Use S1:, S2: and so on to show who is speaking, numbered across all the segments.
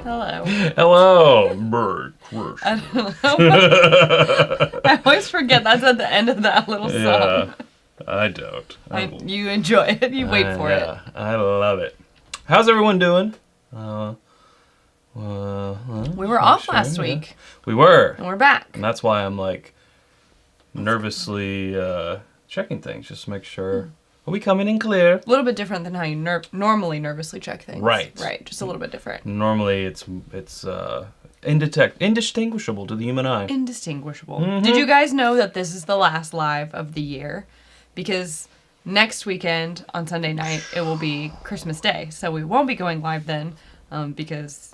S1: Hello.
S2: Hello. Merry Christmas.
S1: I don't know. I always forget that's at the end of that little song.
S2: Yeah, I don't.
S1: You enjoy it. You wait for it.
S2: I love it. How's everyone doing?
S1: We were off last week.
S2: We were.
S1: And we're back.
S2: And that's why I'm like nervously checking things just to make sure. Are we coming in clear?
S1: A little bit different than how you normally nervously check things.
S2: Right.
S1: Right. Just a little bit different.
S2: Normally it's indistinguishable to the human eye.
S1: Indistinguishable. Mm-hmm. Did you guys know that this is the last live of the year? Because next weekend on Sunday night it will be Christmas Day, so we won't be going live then because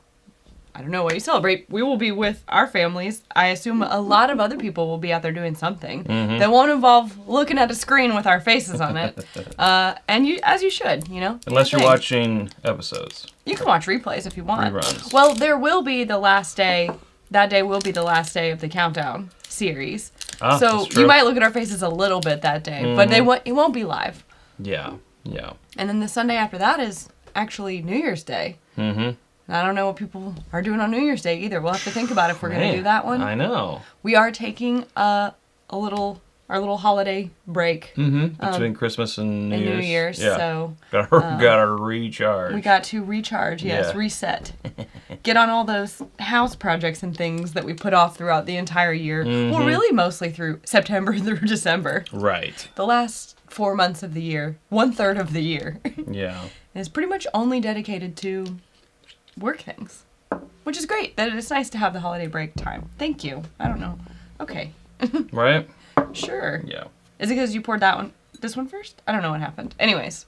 S1: I don't know what you celebrate. We will be with our families. I assume a lot of other people will be out there doing something that won't involve looking at a screen with our faces on it. And as you should, you know.
S2: Unless you're watching episodes.
S1: You can watch replays if you want.
S2: Reruns.
S1: Well, there will be the last day. That day will be the last day of the countdown series. So you might look at our faces a little bit that day, but it won't be live.
S2: Yeah.
S1: And then the Sunday after that is actually New Year's Day. Mm-hmm. I don't know what people are doing on New Year's Day either. We'll have to think about if we're going to do that one.
S2: I know.
S1: We are taking our little holiday break.
S2: Between Christmas and New Year's.
S1: Yeah. So
S2: gotta recharge.
S1: We got to recharge, reset. Get on all those house projects and things that we put off throughout the entire year. Well, really mostly through September through December.
S2: Right.
S1: The last 4 months of the year, 1/3 of the year.
S2: Yeah.
S1: Is pretty much only dedicated to work things, which is great. That it's nice to have the holiday break time. Thank you. I don't know. Okay.
S2: Right?
S1: Sure.
S2: Yeah.
S1: Is it because you poured this one first? I don't know what happened. Anyways.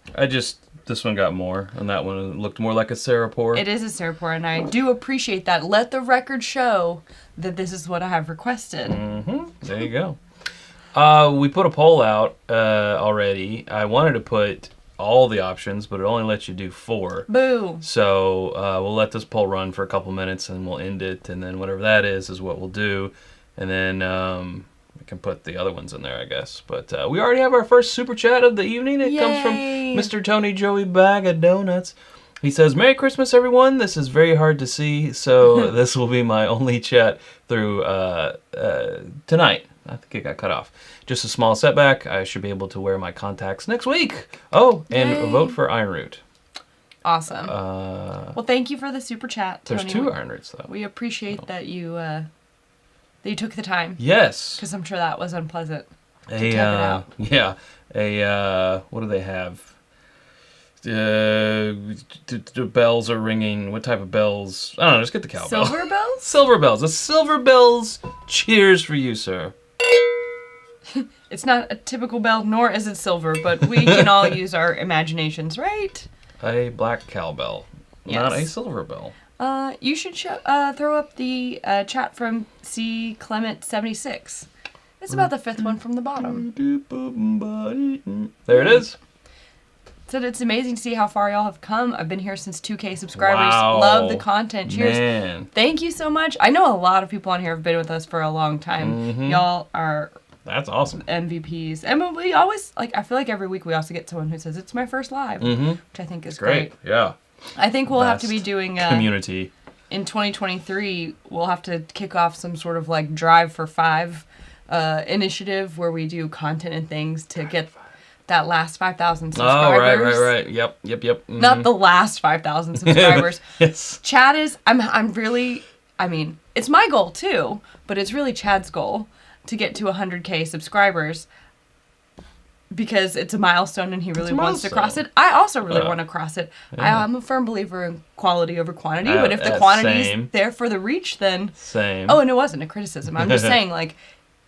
S2: This one got more, and that one looked more like a Sarah pour.
S1: It is a Sarah pour, and I do appreciate that. Let the record show that this is what I have requested.
S2: There you go. We put a poll out already. I wanted to put all the options, but it only lets you do 4.
S1: Boo.
S2: So we'll let this poll run for a couple minutes and we'll end it, and then whatever that is what we'll do, and then we can put the other ones in there, I guess. But we already have our first super chat of the evening. It comes from Mr. Tony Joey Bag of Donuts. He says, "Merry Christmas, everyone. This is very hard to see, so this will be my only chat through tonight." I think it got cut off. Just a small setback. I should be able to wear my contacts next week. Oh, and vote for Iron Root.
S1: Awesome. Well, thank you for the super chat, Tony.
S2: There's 2 Iron Roots, though.
S1: We appreciate that you took the time.
S2: Yes.
S1: Because I'm sure that was unpleasant to type it out.
S2: Yeah. What do they have? The bells are ringing. What type of bells? I don't know. Just get the cowbell.
S1: Silver bells?
S2: Silver bells. The silver bells. Cheers for you, sir.
S1: It's not a typical bell, nor is it silver, but we can all use our imaginations, right?
S2: A black cowbell, not a silver bell.
S1: You should throw up the chat from C. Clement76. It's about the 5th one from the bottom.
S2: There it is.
S1: Said it's amazing to see how far y'all have come. I've been here since 2K subscribers.
S2: Wow.
S1: Love the content. Cheers.
S2: Man.
S1: Thank you so much. I know a lot of people on here have been with us for a long time. Y'all are...
S2: That's awesome.
S1: MVPs. And we always, I feel like every week we also get someone who says, it's my first live, which I think is great.
S2: Yeah.
S1: I think we'll have to be doing...
S2: community.
S1: In 2023, we'll have to kick off some sort of, Drive for 5 initiative where we do content and things to get that last 5,000 subscribers.
S2: Oh, right. Yep.
S1: Not the last 5,000 subscribers.
S2: Yes.
S1: Chad is... I'm really... I mean, it's my goal, too, but it's really Chad's goal to get to 100K subscribers because it's a milestone and he really wants to cross it. I also really want to cross it. Yeah. I'm a firm believer in quality over quantity, but if the quantity is there for the reach, then...
S2: Same.
S1: Oh, and it wasn't a criticism. I'm just saying,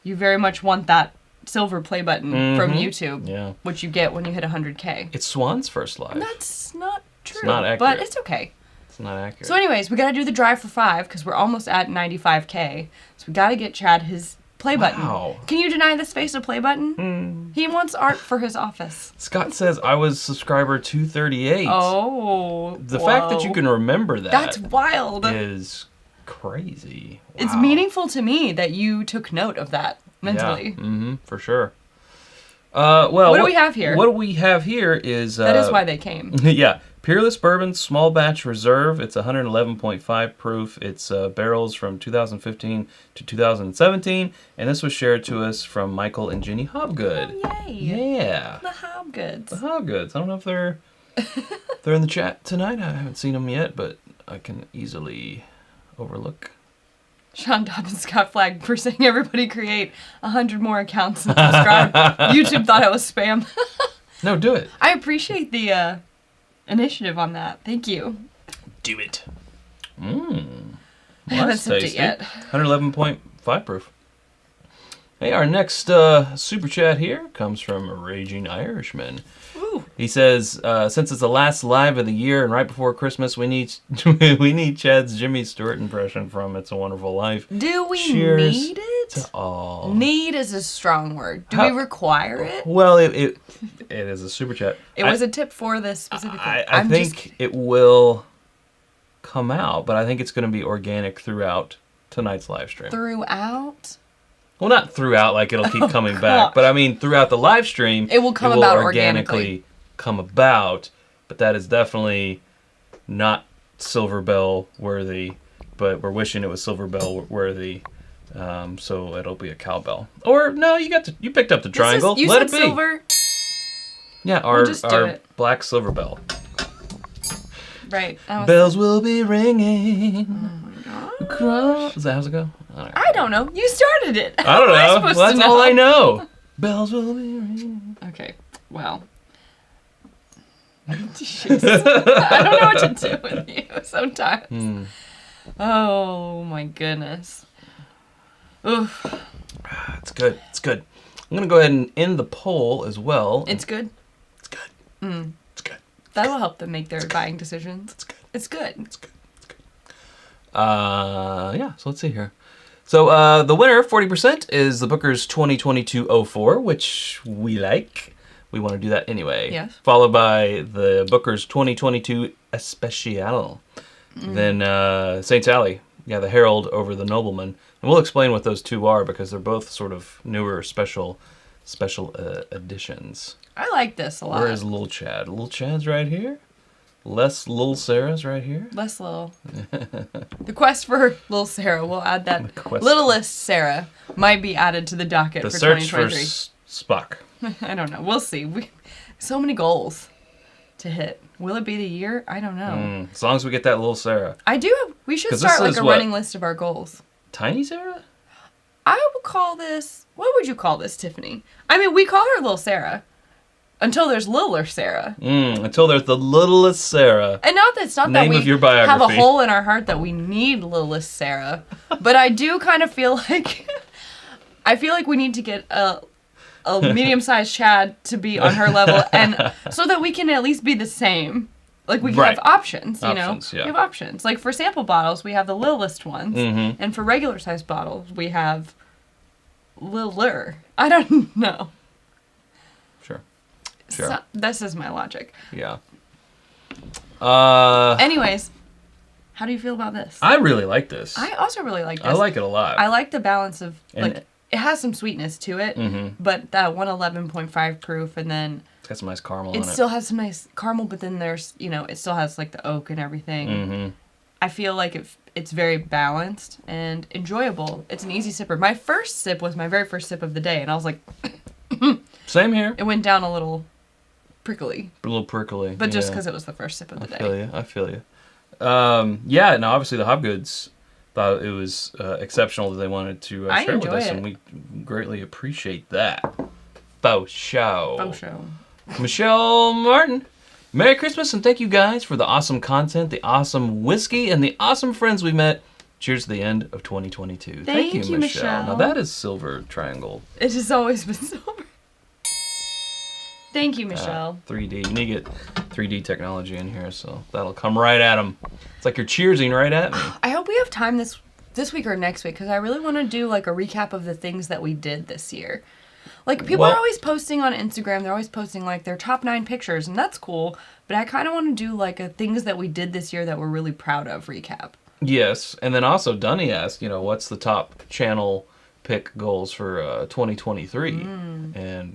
S1: you very much want that silver play button from YouTube, which you get when you hit 100K.
S2: It's Swan's first live.
S1: That's not true.
S2: It's not accurate.
S1: But it's okay.
S2: It's not accurate.
S1: So anyways, we got to do the drive for 5 because we're almost at 95K. So we got to get Chad his play button.
S2: Wow.
S1: Can you deny this face a play button? He wants art for his office.
S2: Scott says I was subscriber 238.
S1: Oh.
S2: The fact that you can remember that.
S1: That's wild.
S2: Is crazy. Wow.
S1: It's meaningful to me that you took note of that mentally.
S2: Yeah. For sure. Well,
S1: what do we have here?
S2: What we have here is...
S1: that is why they came.
S2: Yeah. Peerless Bourbon Small Batch Reserve. It's 111.5 proof. It's barrels from 2015 to 2017. And this was shared to us from Michael and Jenny Hobgood.
S1: Oh, yay.
S2: Yeah.
S1: The Hobgoods.
S2: The Hobgoods. I don't know if they're in the chat tonight. I haven't seen them yet, but I can easily overlook.
S1: Sean Dobbins got flagged for saying everybody create 100 more accounts and subscribe. YouTube thought it was spam.
S2: No, do it.
S1: I appreciate the initiative on that. Thank you.
S2: Do it.
S1: I haven't sipped it yet.
S2: 111.5 proof. Hey, our next super chat here comes from Raging Irishman.
S1: Ooh.
S2: He says, since it's the last live of the year and right before Christmas, we need we need Chad's Jimmy Stewart impression from It's a Wonderful Life.
S1: Do we
S2: Cheers
S1: need it?
S2: to all.
S1: Need is a strong word. Do we require it?
S2: Well, it is a super chat.
S1: It was a tip for this specifically.
S2: I think it will come out, but I think it's going to be organic throughout tonight's live stream.
S1: Throughout?
S2: Well, not throughout, like it'll keep coming back, but I mean throughout the live stream,
S1: it will come about organically
S2: come about. But that is definitely not Silver Bell worthy. But we're wishing it was Silver Bell worthy, so it'll be a cowbell. Or no, you picked up the triangle.
S1: You
S2: Let
S1: said
S2: it be.
S1: silver.
S2: Yeah,
S1: We'll just do
S2: our
S1: it.
S2: black Silver Bell.
S1: Right.
S2: Bells will be ringing.
S1: Oh my god.
S2: Is that how's it go?
S1: I don't know. You started it.
S2: I don't know.
S1: How am I supposed
S2: Well,
S1: to
S2: that's all I know. Bells will be ringing.
S1: Okay. Well. Jesus. I don't know what to do with you sometimes. Oh my goodness. Oof.
S2: It's good. It's good. I'm gonna go ahead and end the poll as well.
S1: It's good.
S2: It's good.
S1: Mm.
S2: It's good.
S1: That'll help them make their buying decisions.
S2: It's good.
S1: It's good.
S2: It's good. It's good. Yeah. So let's see here. So the winner, 40%, is the Booker's 2022-04, which we like. We want to do that anyway.
S1: Yes.
S2: Followed by the Booker's 2022 Especial. Then St. Sally, yeah, the Herald over the Nobleman. And we'll explain what those two are because they're both sort of newer special editions.
S1: I like this a lot.
S2: Where is Lil Chad? Lil Chad's right here. Less Lil Sarah's right here.
S1: Less Lil. The quest for Lil Sarah. We'll add that.
S2: Quest.
S1: Littlest Sarah might be added to the docket
S2: The
S1: for
S2: search for
S1: 2023.
S2: Spock.
S1: I don't know. We'll see. So many goals to hit. Will it be the year? I don't know.
S2: As long as we get that Lil Sarah.
S1: I do. We should
S2: 'Cause
S1: start
S2: this
S1: like
S2: is
S1: a
S2: what?
S1: running list of our goals.
S2: Tiny Sarah?
S1: I would call this. What would you call this, Tiffany? I mean, we call her Lil Sarah until there's Littler Sarah.
S2: Until there's the littlest Sarah.
S1: And it's not
S2: Name
S1: that
S2: of
S1: we
S2: your biography.
S1: have a hole in our heart that we need littlest Sarah, but I do kind of feel like we need to get a medium-sized Chad to be on her level, and so that we can at least be the same. Like we can have options, you know.
S2: Yeah.
S1: We have options. Like for sample bottles, we have the littlest ones, and for regular-sized bottles, we have littler. I don't know.
S2: Sure.
S1: So, this is my logic.
S2: Yeah.
S1: Anyways, how do you feel about this?
S2: I really like this.
S1: I also really like this.
S2: I like it a lot.
S1: I like the balance of
S2: And
S1: like it has some sweetness to it, but that 111.5 proof, and then
S2: It's got some nice caramel in
S1: it
S2: it.
S1: still has some nice caramel, but then there's it still has like the oak and everything. I feel like it's very balanced and enjoyable. It's an easy sipper. My first sip was my very first sip of the day, and I was like,
S2: Same here.
S1: it went down a little prickly,
S2: A little prickly.
S1: but just because it was the first sip of the day.
S2: I feel you. Yeah, no, obviously the Hobgoods thought it was exceptional that they wanted to
S1: I
S2: share with
S1: enjoy
S2: us,
S1: it.
S2: and we greatly appreciate that. Faux show.
S1: Oh, show.
S2: Michelle Martin, Merry Christmas, and thank you guys for the awesome content, the awesome whiskey, and the awesome friends we met. Cheers to the end of 2022.
S1: Thank you, Michelle.
S2: Now that is silver triangle.
S1: It has always been silver. Thank you, Michelle.
S2: 3D. You need to get 3D technology in here, so that'll come right at them. It's like you're cheersing right at me.
S1: I hope we have time this week or next week, because I really want to do like a recap of the things that we did this year. Like people are always posting on Instagram. They're always posting like their top 9 pictures, and that's cool. But I kind of want to do like a things that we did this year that we're really proud of recap.
S2: Yes, and then also Dunny asked, what's the top channel pick goals for 2023, and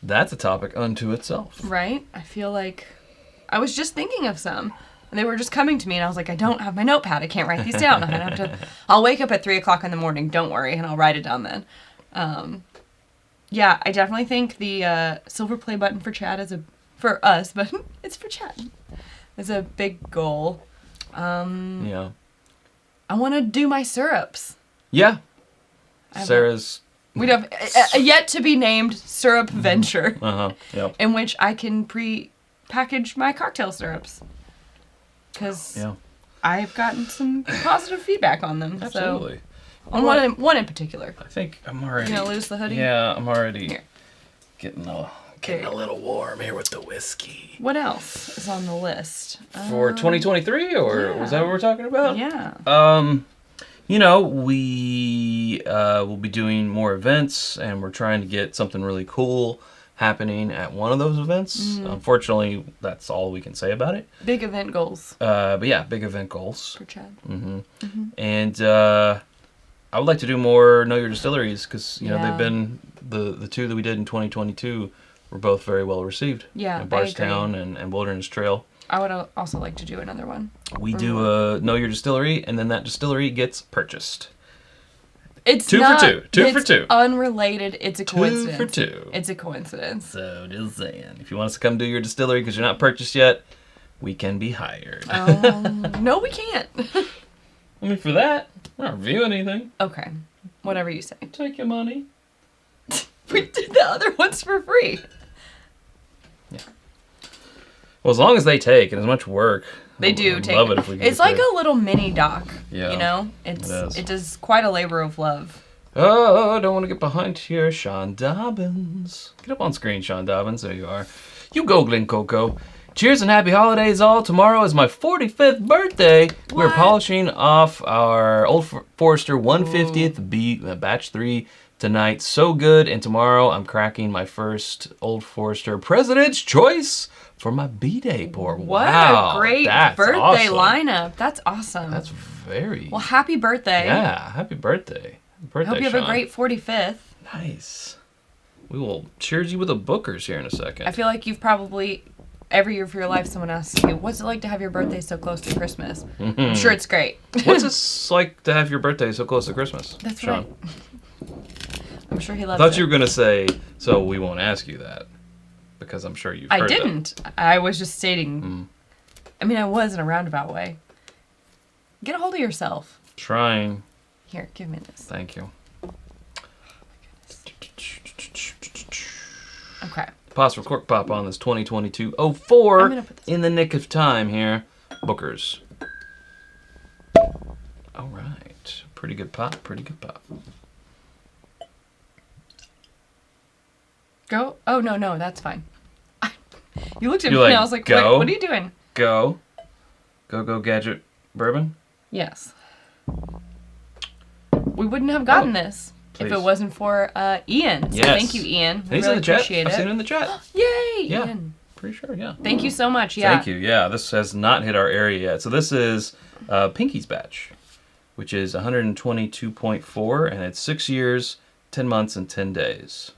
S2: that's a topic unto itself.
S1: Right? I feel like I was just thinking of some. And they were just coming to me, and I was like, I don't have my notepad. I can't write these down. I'll wake up at 3 o'clock in the morning. Don't worry, and I'll write it down then. Yeah, I definitely think the silver play button for Chad for us, but it's for Chad. Is a big goal.
S2: Yeah.
S1: I want to do my syrups.
S2: Yeah. Sarah's.
S1: We'd have a yet to be named syrup venture.
S2: Yep.
S1: In which I can pre-package my cocktail syrups. Because I've gotten some positive feedback on them.
S2: Absolutely.
S1: So, on one in particular.
S2: I think I'm already.
S1: You gonna lose the hoodie?
S2: Yeah, I'm already
S1: Here.
S2: getting a little warm here with the whiskey.
S1: What else is on the list?
S2: For 2023, or was that what we're talking about?
S1: Yeah.
S2: We will be doing more events, and we're trying to get something really cool happening at one of those events. Unfortunately, that's all we can say about it.
S1: Big event goals.
S2: But yeah, big event goals.
S1: For Chad.
S2: And I would like to do more Know Your Distilleries, because they've been the two that we did in 2022 were both very well received.
S1: Yeah,
S2: Bardstown and Wilderness Trail.
S1: I would also like to do another one.
S2: We do a Know Your Distillery, and then that distillery gets purchased.
S1: It's
S2: two for two.
S1: Unrelated. It's a coincidence.
S2: 2 for 2.
S1: It's a coincidence.
S2: So just saying, if you want us to come do your distillery because you're not purchased yet, we can be hired.
S1: No, we can't.
S2: I mean, for that, we're not reviewing anything.
S1: Okay, whatever you say.
S2: Take your money.
S1: We did the other ones for free.
S2: Yeah. Well, as long as they take, and as much work.
S1: They do
S2: I'd
S1: take.
S2: Love it if we could
S1: it's like a little mini doc.
S2: Yeah.
S1: It does quite a labor of love.
S2: Oh, don't want to get behind here, Sean Dobbins. Get up on screen, Sean Dobbins. There you are. You go, Glen Coco. Cheers and happy holidays all. Tomorrow is my 45th birthday.
S1: What?
S2: We're polishing off our Old Forester 150th Batch 3 tonight. So good. And tomorrow I'm cracking my first Old Forester President's Choice for my B-Day pour.
S1: What
S2: wow,
S1: a great birthday
S2: awesome.
S1: lineup. That's awesome.
S2: That's very...
S1: Well, happy birthday.
S2: Yeah, happy birthday.
S1: I hope you have a great 45th.
S2: Nice. We will cheers you with a Booker's here in a second.
S1: I feel like you've probably, every year of your life, someone asks you, what's it like to have your birthday so close to Christmas? I'm sure it's great.
S2: What's it like to have your birthday so close to Christmas?
S1: That's
S2: Sean?
S1: right. I'm sure he loves it.
S2: I thought you were going to say, so we won't ask you that. Because I'm sure you've heard
S1: I didn't. I was just stating. I mean, I was in a roundabout way. Get a hold of yourself.
S2: Trying.
S1: Here, give me this.
S2: Thank you.
S1: Okay.
S2: Pause for cork pop on this 2022-04 in the nick of time here. Booker's. All right. Pretty good pop. Pretty good pop.
S1: Go? Oh, no, that's fine. You looked at
S2: You're
S1: me and
S2: like,
S1: I was like,
S2: go?
S1: what are you doing?
S2: Go Gadget Bourbon?
S1: Yes. We wouldn't have gotten this if it wasn't for Ian. So thank you, Ian.
S2: He's
S1: really
S2: in the chat.
S1: appreciate
S2: I've
S1: it.
S2: seen him in the chat.
S1: Yay,
S2: Yeah.
S1: Ian.
S2: Pretty sure, yeah.
S1: Thank you so much, yeah.
S2: Thank you, yeah. This has not hit our area yet. So this is Pinky's batch, which is 122.4, and it's 6 years, 10 months, and 10 days.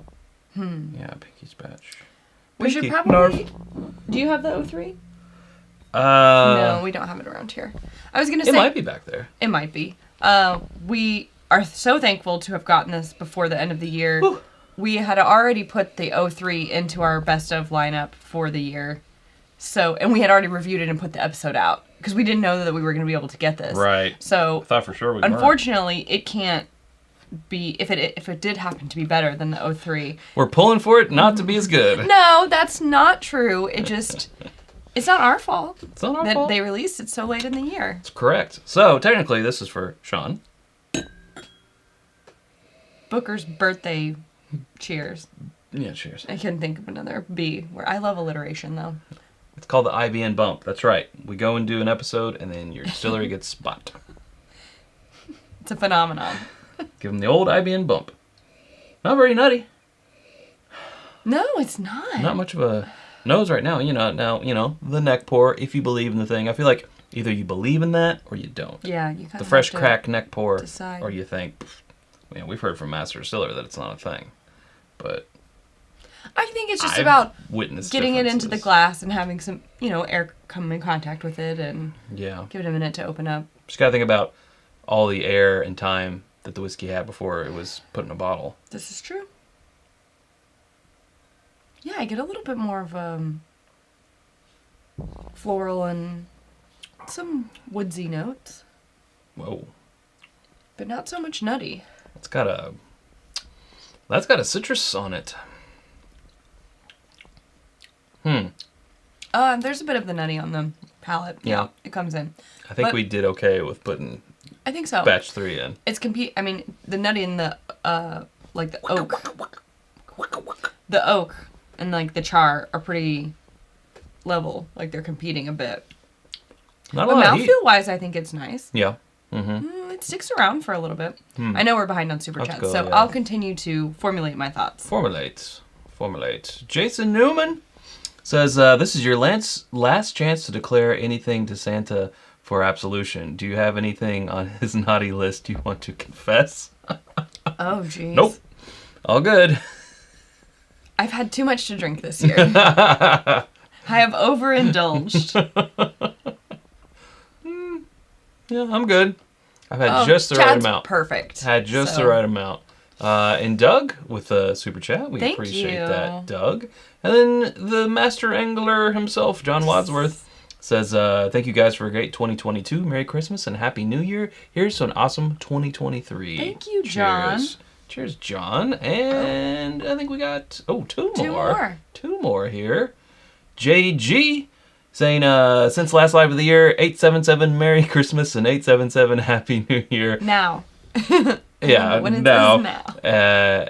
S2: Yeah, Pinky's batch.
S1: We should probably... Do you have the 03? No, we don't have it around here. I was going to say...
S2: It might be back there.
S1: It might be. We are so thankful to have gotten this before the end of the year. Whew. We had already put the 03 into our best of lineup for the year. So, and we had already reviewed it and put the episode out because we didn't know that we were going to be able to get this.
S2: Right.
S1: So,
S2: I thought for sure we
S1: unfortunately, it can't be, if it did happen to be better than the 03.
S2: We're pulling for it not to be as good.
S1: No, that's not true. It just, it's not our fault.
S2: It's not our
S1: that
S2: fault.
S1: They released it so late in the year.
S2: It's correct. So, technically, this is for Sean.
S1: Booker's birthday cheers.
S2: Yeah, cheers.
S1: I couldn't think of another B. Where I love alliteration, though.
S2: It's called the IBN bump. That's right. We go and do an episode, and then your distillery gets spot.
S1: It's a phenomenon.
S2: Give them the old IBN bump. Not very nutty.
S1: No, it's not.
S2: Not much of a nose right now. The neck pour, if you believe in the thing. I feel like either you believe in that or you don't.
S1: Yeah, you kind of
S2: the fresh crack neck pour,
S1: decide.
S2: or you think, we've heard from Master Distiller that it's not a thing, but
S1: I think it's just
S2: I've
S1: about
S2: witnessed
S1: getting it into the
S2: differences.
S1: glass and having some, air come in contact with it and
S2: Yeah.
S1: give it a minute to open up.
S2: Just gotta think about all the air and time that the whiskey had before it was put in a bottle.
S1: This is true. Yeah, I get a little bit more of floral and some woodsy notes,
S2: Whoa.
S1: but not so much nutty.
S2: That's got a citrus on it.
S1: There's a bit of the nutty on the palate.
S2: Yeah.
S1: It comes in.
S2: I think
S1: But-
S2: we did okay with putting
S1: I think so.
S2: batch 3 in.
S1: It's the nutty and the like the oak and like the char are pretty level. Like they're competing a bit.
S2: Not a
S1: But
S2: lot of heat.
S1: mouthfeel wise, I think it's nice.
S2: Yeah. Mm-hmm.
S1: It sticks around for a little bit. I know we're behind on super
S2: Let's
S1: chats,
S2: go,
S1: so
S2: yeah.
S1: I'll continue to formulate my thoughts.
S2: Formulate. Jason Newman says, this is your last chance to declare anything to Santa for absolution. Do you have anything on his naughty list you want to confess?
S1: Oh, jeez.
S2: Nope. All good.
S1: I've had too much to drink this year. I have overindulged.
S2: Yeah, I'm good. I've had just the right
S1: Chad's
S2: amount.
S1: perfect.
S2: Had just
S1: so.
S2: the right amount. And Doug with a super chat. We
S1: Thank
S2: appreciate
S1: you.
S2: that, Doug. And then the master angler himself, John Wadsworth, says, thank you guys for a great 2022. Merry Christmas and Happy New Year. Here's to an awesome 2023.
S1: Thank you, John.
S2: Cheers, John. And I think we got, two more. Two more here. JG saying, since last live of the year, 877 Merry Christmas and 877 Happy New Year.
S1: Now.
S2: Yeah,
S1: when it
S2: now.
S1: says now.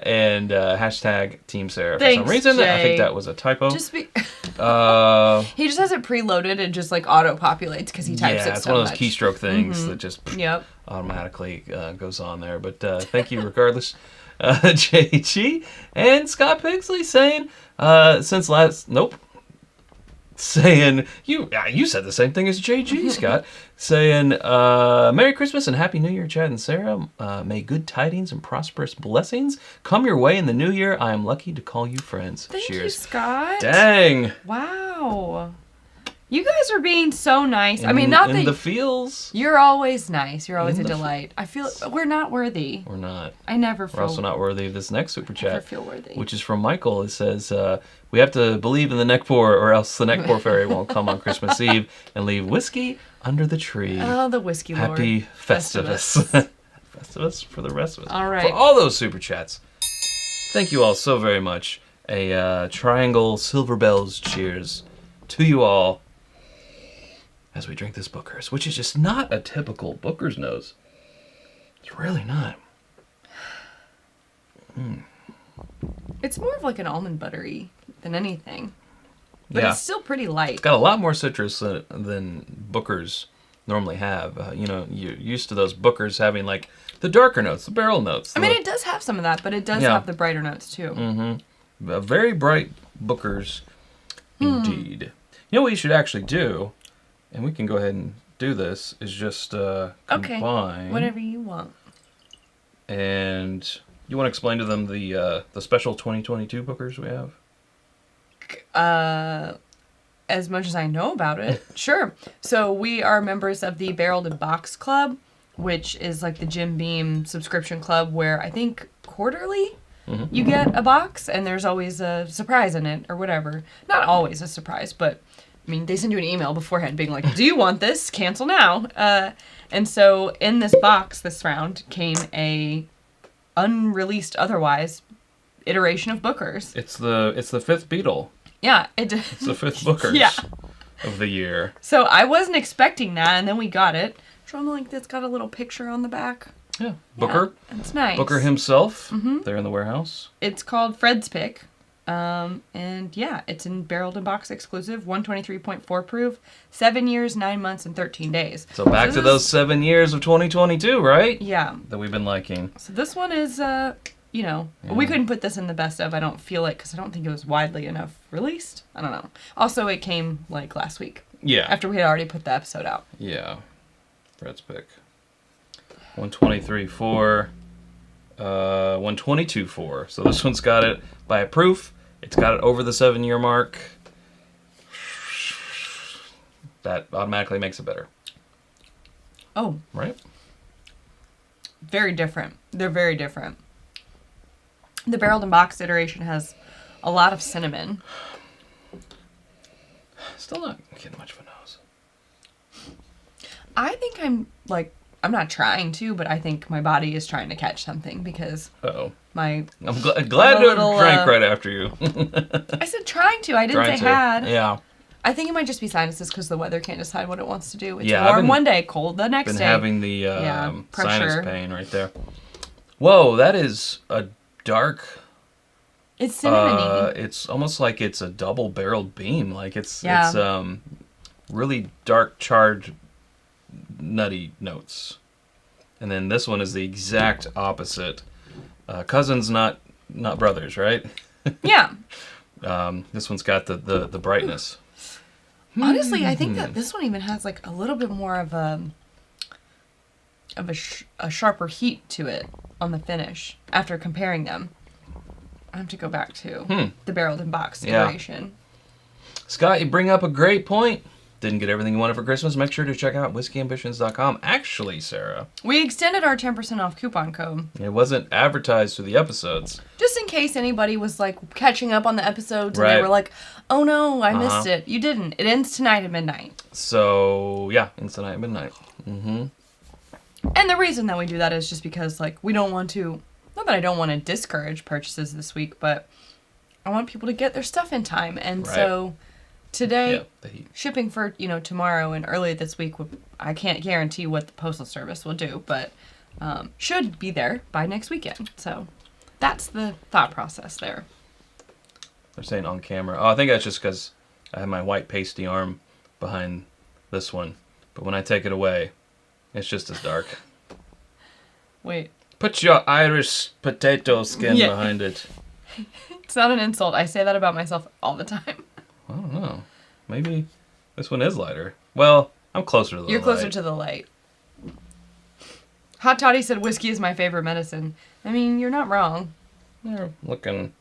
S2: And hashtag Team Sarah. For
S1: Thanks,
S2: some reason, I
S1: Jay.
S2: think that was a typo.
S1: He just has it preloaded and just like auto populates because he types it so much.
S2: it's one of those keystroke things that just
S1: Yep.
S2: automatically goes on there. But thank you regardless. JG and Scott Pixley saying, saying, you said the same thing as JG, Scott. Saying, Merry Christmas and Happy New Year, Chad and Sarah. May good tidings and prosperous blessings come your way in the new year. I am lucky to call you friends.
S1: Thank you,
S2: Cheers.
S1: Scott.
S2: Dang.
S1: Wow. You guys are being so nice.
S2: In,
S1: I mean, not
S2: in
S1: that
S2: the feels.
S1: you're always nice. You're always
S2: In
S1: a
S2: the
S1: delight. I feel we're not worthy.
S2: We're not.
S1: I never feel.
S2: We're also not worthy of this next super
S1: I never
S2: chat,
S1: feel worthy.
S2: which is from Michael. It says, we have to believe in the neck pour or else the neck pour fairy won't come on Christmas Eve and leave whiskey under the tree.
S1: Oh, the whiskey lord.
S2: Happy Festivus. Festivus for the rest of us.
S1: All right.
S2: For all those super chats. Thank you all so very much. A triangle silver bells cheers to you all as we drink this Booker's, which is just not a typical Booker's nose. It's really not.
S1: It's more of like an almond buttery than anything. But
S2: Yeah.
S1: it's still pretty light.
S2: It's got a lot more citrus than Booker's normally have. You're used to those Booker's having like the darker notes, the barrel notes.
S1: I mean, it does have some of that, but it does have the brighter notes too.
S2: A very bright Booker's indeed. You know what you should actually do, and we can go ahead and do this, is just combine.
S1: Whatever you want.
S2: And you want to explain to them the special 2022 Bookers we have?
S1: As much as I know about it, sure. So we are members of the Barreled and Box Club, which is like the Jim Beam subscription club where I think quarterly you get a box and there's always a surprise in it or whatever. Not always a surprise, but I mean, they send you an email beforehand being like, do you want this? Cancel now. And so in this box this round came a unreleased otherwise iteration of Bookers.
S2: It's the fifth Beetle.
S1: Yeah.
S2: It's the fifth Bookers
S1: Yeah.
S2: of the year.
S1: So I wasn't expecting that, and then we got it. So I'm like, it's got a little picture on the back.
S2: Yeah. Booker.
S1: Yeah, it's nice.
S2: Booker himself there in the warehouse.
S1: It's called Fred's Pick. And yeah, it's in Barreled and Box exclusive, 123.4 proof, 7 years, 9 months, and 13 days.
S2: So back to those 7 years of 2022, right?
S1: Yeah.
S2: That we've been liking.
S1: So this one is, we couldn't put this in the best of, I don't feel like, because I don't think it was widely enough released. I don't know. Also, it came like last week.
S2: Yeah.
S1: After we had already put the episode out.
S2: Yeah. Fred's pick. 123.4. 122 for. So this one's got it by a proof. It's got it over the 7-year mark. That automatically makes it better.
S1: Oh.
S2: Right?
S1: Very different. They're very different. The barreled and boxed iteration has a lot of cinnamon.
S2: Still not getting much of a nose.
S1: I think I'm not trying to, but I think my body is trying to catch something because
S2: Uh-oh.
S1: I'm
S2: glad to have drank right after you.
S1: I said trying to. I didn't say had.
S2: Yeah.
S1: I think it might just be sinuses because the weather can't decide what it wants to do. It's
S2: Yeah,
S1: warm one day, cold the next day.
S2: Been having the
S1: pressure.
S2: sinus pain right there. Whoa, that is a dark...
S1: It's cinnamony.
S2: It's almost like it's a double-barreled beam. Like it's really dark, charred, nutty notes. And then this one is the exact opposite. Cousins, not brothers, right?
S1: Yeah.
S2: This one's got the brightness.
S1: Honestly, I think that this one even has like a little bit more of a sharper heat to it on the finish after comparing them. I have to go back to the barreled and boxed iteration.
S2: Scott, you bring up a great point. Didn't get everything you wanted for Christmas? Make sure to check out whiskeyambitions.com. Actually, Sarah,
S1: we extended our 10% off coupon code.
S2: It wasn't advertised through the episodes.
S1: Just in case anybody was like catching up on the episodes and they were like, oh no, I missed it. You didn't. It ends tonight at midnight.
S2: So, yeah, ends tonight at midnight. Mm-hmm.
S1: And the reason that we do that is just because like we don't want to, not that I don't want to discourage purchases this week, but I want people to get their stuff in time. And so today, shipping for, tomorrow and early this week, I can't guarantee what the Postal Service will do, but should be there by next weekend. So that's the thought process there.
S2: They're saying on camera. Oh, I think that's just because I have my white pasty arm behind this one. But when I take it away, it's just as dark.
S1: Wait.
S2: Put your Irish potato skin behind it.
S1: It's not an insult. I say that about myself all the time.
S2: I don't know. Maybe this one is lighter. Well, I'm closer to the light.
S1: You're closer to the light. Hot Toddy said whiskey is my favorite medicine. I mean, you're not wrong.
S2: They're looking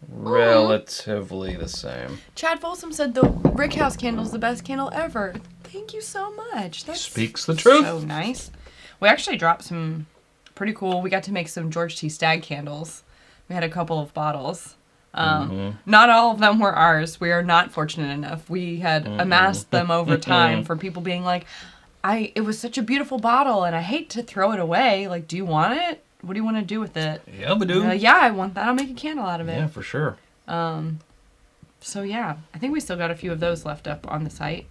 S2: relatively the same.
S1: Chad Folsom said the Rickhouse candle is the best candle ever. Thank you so much. That
S2: speaks the truth.
S1: So nice. We actually dropped some pretty cool. We got to make some George T. Stagg candles. We had a couple of bottles. Not all of them were ours. We are not fortunate enough. We had amassed them over time for people being like, it was such a beautiful bottle and I hate to throw it away. Like, do you want it? What do you want to do with it?
S2: Yeah, we do.
S1: Yeah, I want that. I'll make a candle out of it.
S2: Yeah, for sure.
S1: So yeah, I think we still got a few of those left up on the site.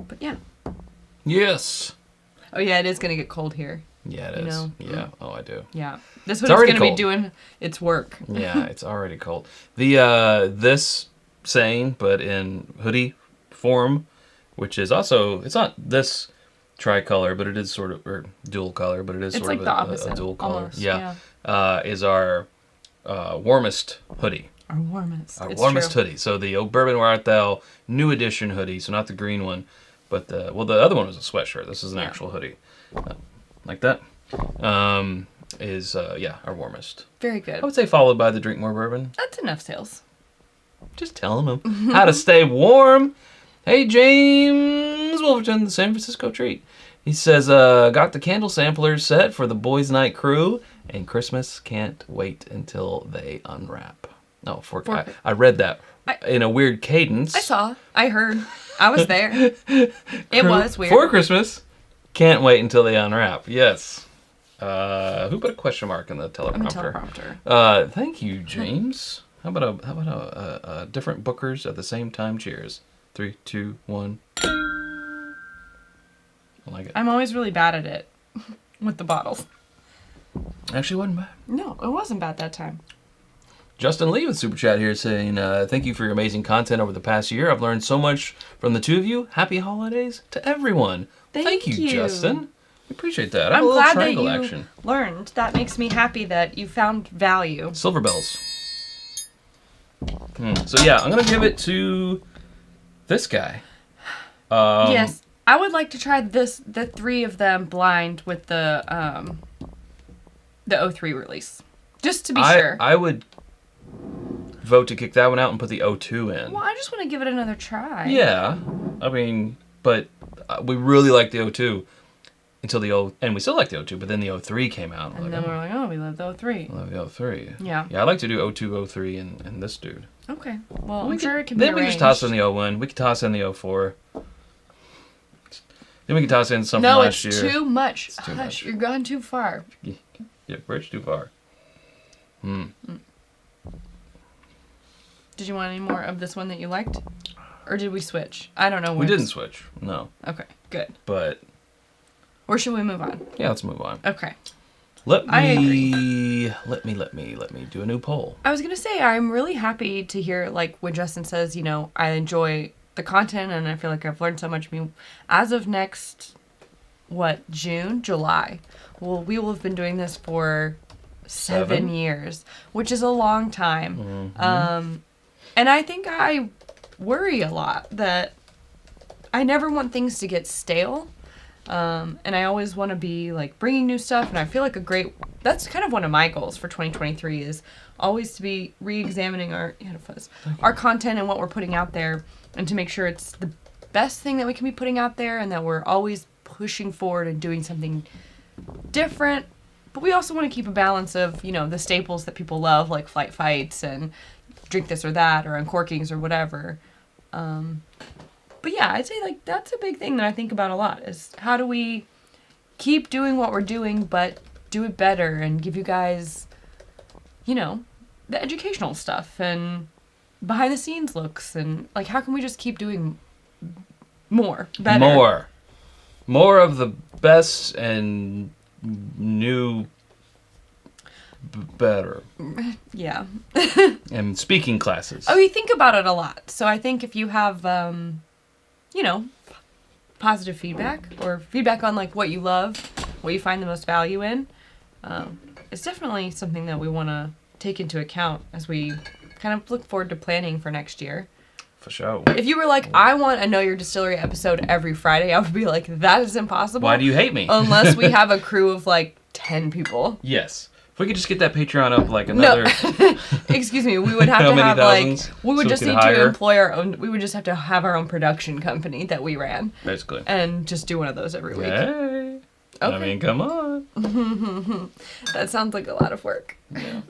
S1: But yeah.
S2: Yes.
S1: Oh yeah, it is going to get cold here.
S2: Yeah, it is. Yeah. Oh, I do.
S1: Yeah. This one's going to be doing its work.
S2: Yeah, it's already cold. The this saying, but in hoodie form, which is also, it's not this tricolor, but it is sort of, or dual color, but it is sort
S1: like
S2: of
S1: the opposite,
S2: a dual color.
S1: almost,
S2: Is our warmest hoodie.
S1: Our warmest.
S2: Our warmest hoodie. So the Bourbon Where Art Thou new edition hoodie, so not the green one, but the other one was a sweatshirt. This is an actual hoodie. Like that. Is our warmest.
S1: Very good.
S2: I would say followed by the Drink More Bourbon.
S1: That's enough sales.
S2: Just telling them how to stay warm. Hey, James Wolverton, the San Francisco Treat. He says, got the candle samplers set for the Boys Night crew, and Christmas can't wait until they unwrap. No, I read that in a weird cadence.
S1: I heard. I was there. It was weird.
S2: For Christmas, can't wait until they unwrap. Yes. Who put a question mark in the teleprompter? Thank you, James. How about a different bookers at the same time? Cheers. 3, 2, 1. I like it.
S1: I'm always really bad at it with the bottles.
S2: Actually, wasn't bad.
S1: No, it wasn't bad that time.
S2: Justin Lee with Super Chat here saying, thank you for your amazing content over the past year. I've learned so much from the two of you. Happy holidays to everyone. Thank you, Justin. We appreciate that.
S1: I'm glad that you learned. That makes me happy that you found value.
S2: Silver bells. So yeah, I'm going to give it to this guy.
S1: Yes. I would like to try the three of them blind with the the 03 release. Just to be sure.
S2: I would vote to kick that one out and put the 02 in.
S1: Well, I just want to give it another try.
S2: Yeah. I mean, but we really liked the 02 until and we still like the 02, but then the 03 came out.
S1: And then we're like, oh, we love the 03.
S2: I love the 03.
S1: Yeah.
S2: Yeah, I'd like to do 02, 03, and this dude.
S1: Okay. Well, I'm sure it can be
S2: Then we can just toss in the 01. We can toss in the 04. Then we can toss in something last year.
S1: No, it's too much.
S2: It's too
S1: Hush,
S2: much.
S1: you're gone too far.
S2: Yeah, bridge too far.
S1: Did you want any more of this one that you liked? Or did we switch? I don't know.
S2: We didn't switch. No.
S1: Okay, good.
S2: But...
S1: Or should we move on?
S2: Yeah, let's move on.
S1: Okay.
S2: I agree. Let me do a new poll.
S1: I was going to say, I'm really happy to hear, like, when Justin says, I enjoy the content and I feel like I've learned so much. I mean, as of next, June? July. Well, we will have been doing this for 7 years, which is a long time.
S2: Mm-hmm.
S1: And I think I worry a lot that I never want things to get stale. And I always want to be like bringing new stuff. And I feel like that's kind of one of my goals for 2023 is always to be re-examining our content and what we're putting out there and to make sure it's the best thing that we can be putting out there and that we're always pushing forward and doing something different. But we also want to keep a balance of, the staples that people love, like flight fights and drink this or that or uncorkings or whatever. But yeah, I'd say like that's a big thing that I think about a lot is how do we keep doing what we're doing but do it better and give you guys, the educational stuff and behind the scenes looks and like how can we just keep doing better?
S2: More of the best and new better.
S1: Yeah.
S2: And speaking classes.
S1: Oh, you think about it a lot. So I think if you have positive feedback or feedback on like what you love, what you find the most value in, it's definitely something that we want to take into account as we kind of look forward to planning for next year.
S2: For sure.
S1: If you were like, I want a Know Your Distillery episode every Friday, I would be like, that is impossible.
S2: Why do you hate me?
S1: Unless we have a crew of like 10 people.
S2: Yes. If we could just get that Patreon up like another...
S1: No. Excuse me. We would have to have
S2: thousands,
S1: we would
S2: so
S1: just
S2: we could
S1: need
S2: hire?
S1: to employ our own, we would just have to have our own production company that we ran.
S2: Basically.
S1: And just do one of those every week.
S2: Hey.
S1: Okay.
S2: I mean, come on.
S1: That sounds like a lot of work.
S2: Yeah.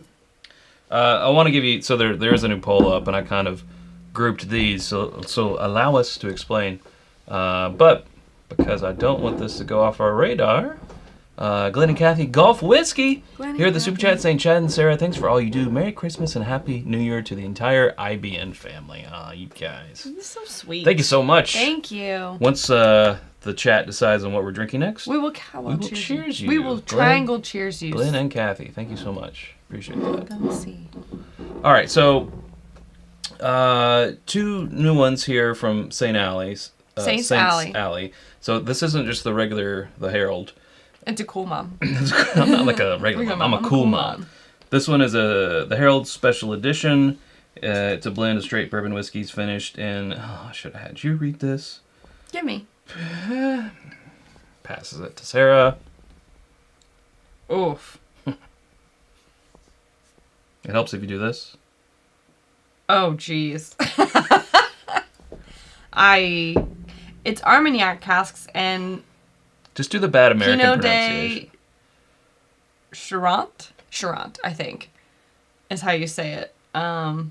S2: I want to give you... So there is a new poll up, and I kind of grouped these, so allow us to explain. But because I don't want this to go off our radar... Glenn and Kathy, Golf Whiskey, here at the Super Chat saying, Chad and Sarah, thanks for all you do. Merry Christmas and Happy New Year to the entire IBN family. You guys.
S1: This is so sweet.
S2: Thank you so much.
S1: Thank you.
S2: Once the chat decides on what we're drinking next,
S1: we will
S2: cheers you.
S1: We will triangle cheers you.
S2: Glenn and Kathy, thank you so much. Appreciate that.
S1: Let me see.
S2: All right, so 2 new ones here from St. Alley's.
S1: Saint's
S2: Alley. So this isn't just the Herald.
S1: It's a cool mom.
S2: I'm not like a regular mom. I'm a cool mom. This one is the Herald Special Edition. It's a blend of straight bourbon whiskeys finished in... Oh, I should have had you read this.
S1: Give me.
S2: Passes it to Sarah.
S1: Oof.
S2: It helps if you do this.
S1: Oh, jeez. It's Armagnac casks and...
S2: Just do the bad American
S1: Pinot
S2: pronunciation.
S1: de Charente, I think, is how you say it.
S2: Sure.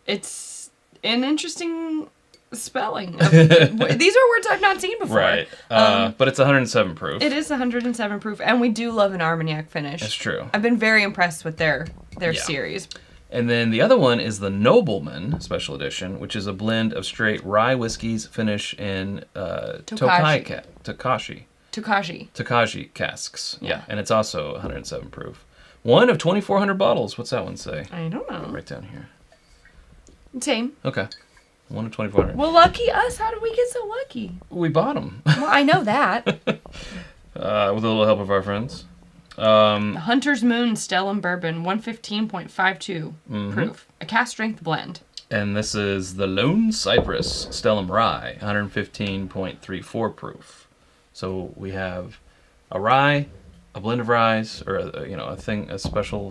S1: It's an interesting spelling. These are words I've not seen before.
S2: Right. But it's 107 proof.
S1: It is 107 proof, and we do love an Armagnac finish.
S2: That's true.
S1: I've been very impressed with their series.
S2: And then the other one is the Nobleman Special Edition, which is a blend of straight rye whiskeys finished in Tokaji casks. Yeah. And it's also 107 proof. One of 2,400 bottles. What's that one say?
S1: I don't know.
S2: Right down here.
S1: Same.
S2: Okay. One of 2,400.
S1: Well, lucky us. How did we get so lucky?
S2: We bought them.
S1: Well, I know that.
S2: With a little help of our friends.
S1: Hunter's Moon Stellum Bourbon, 115.52 proof. A cask strength blend.
S2: And this is the Lone Cypress Stellum Rye, 115.34 proof. So we have a rye a blend of ryes, or a special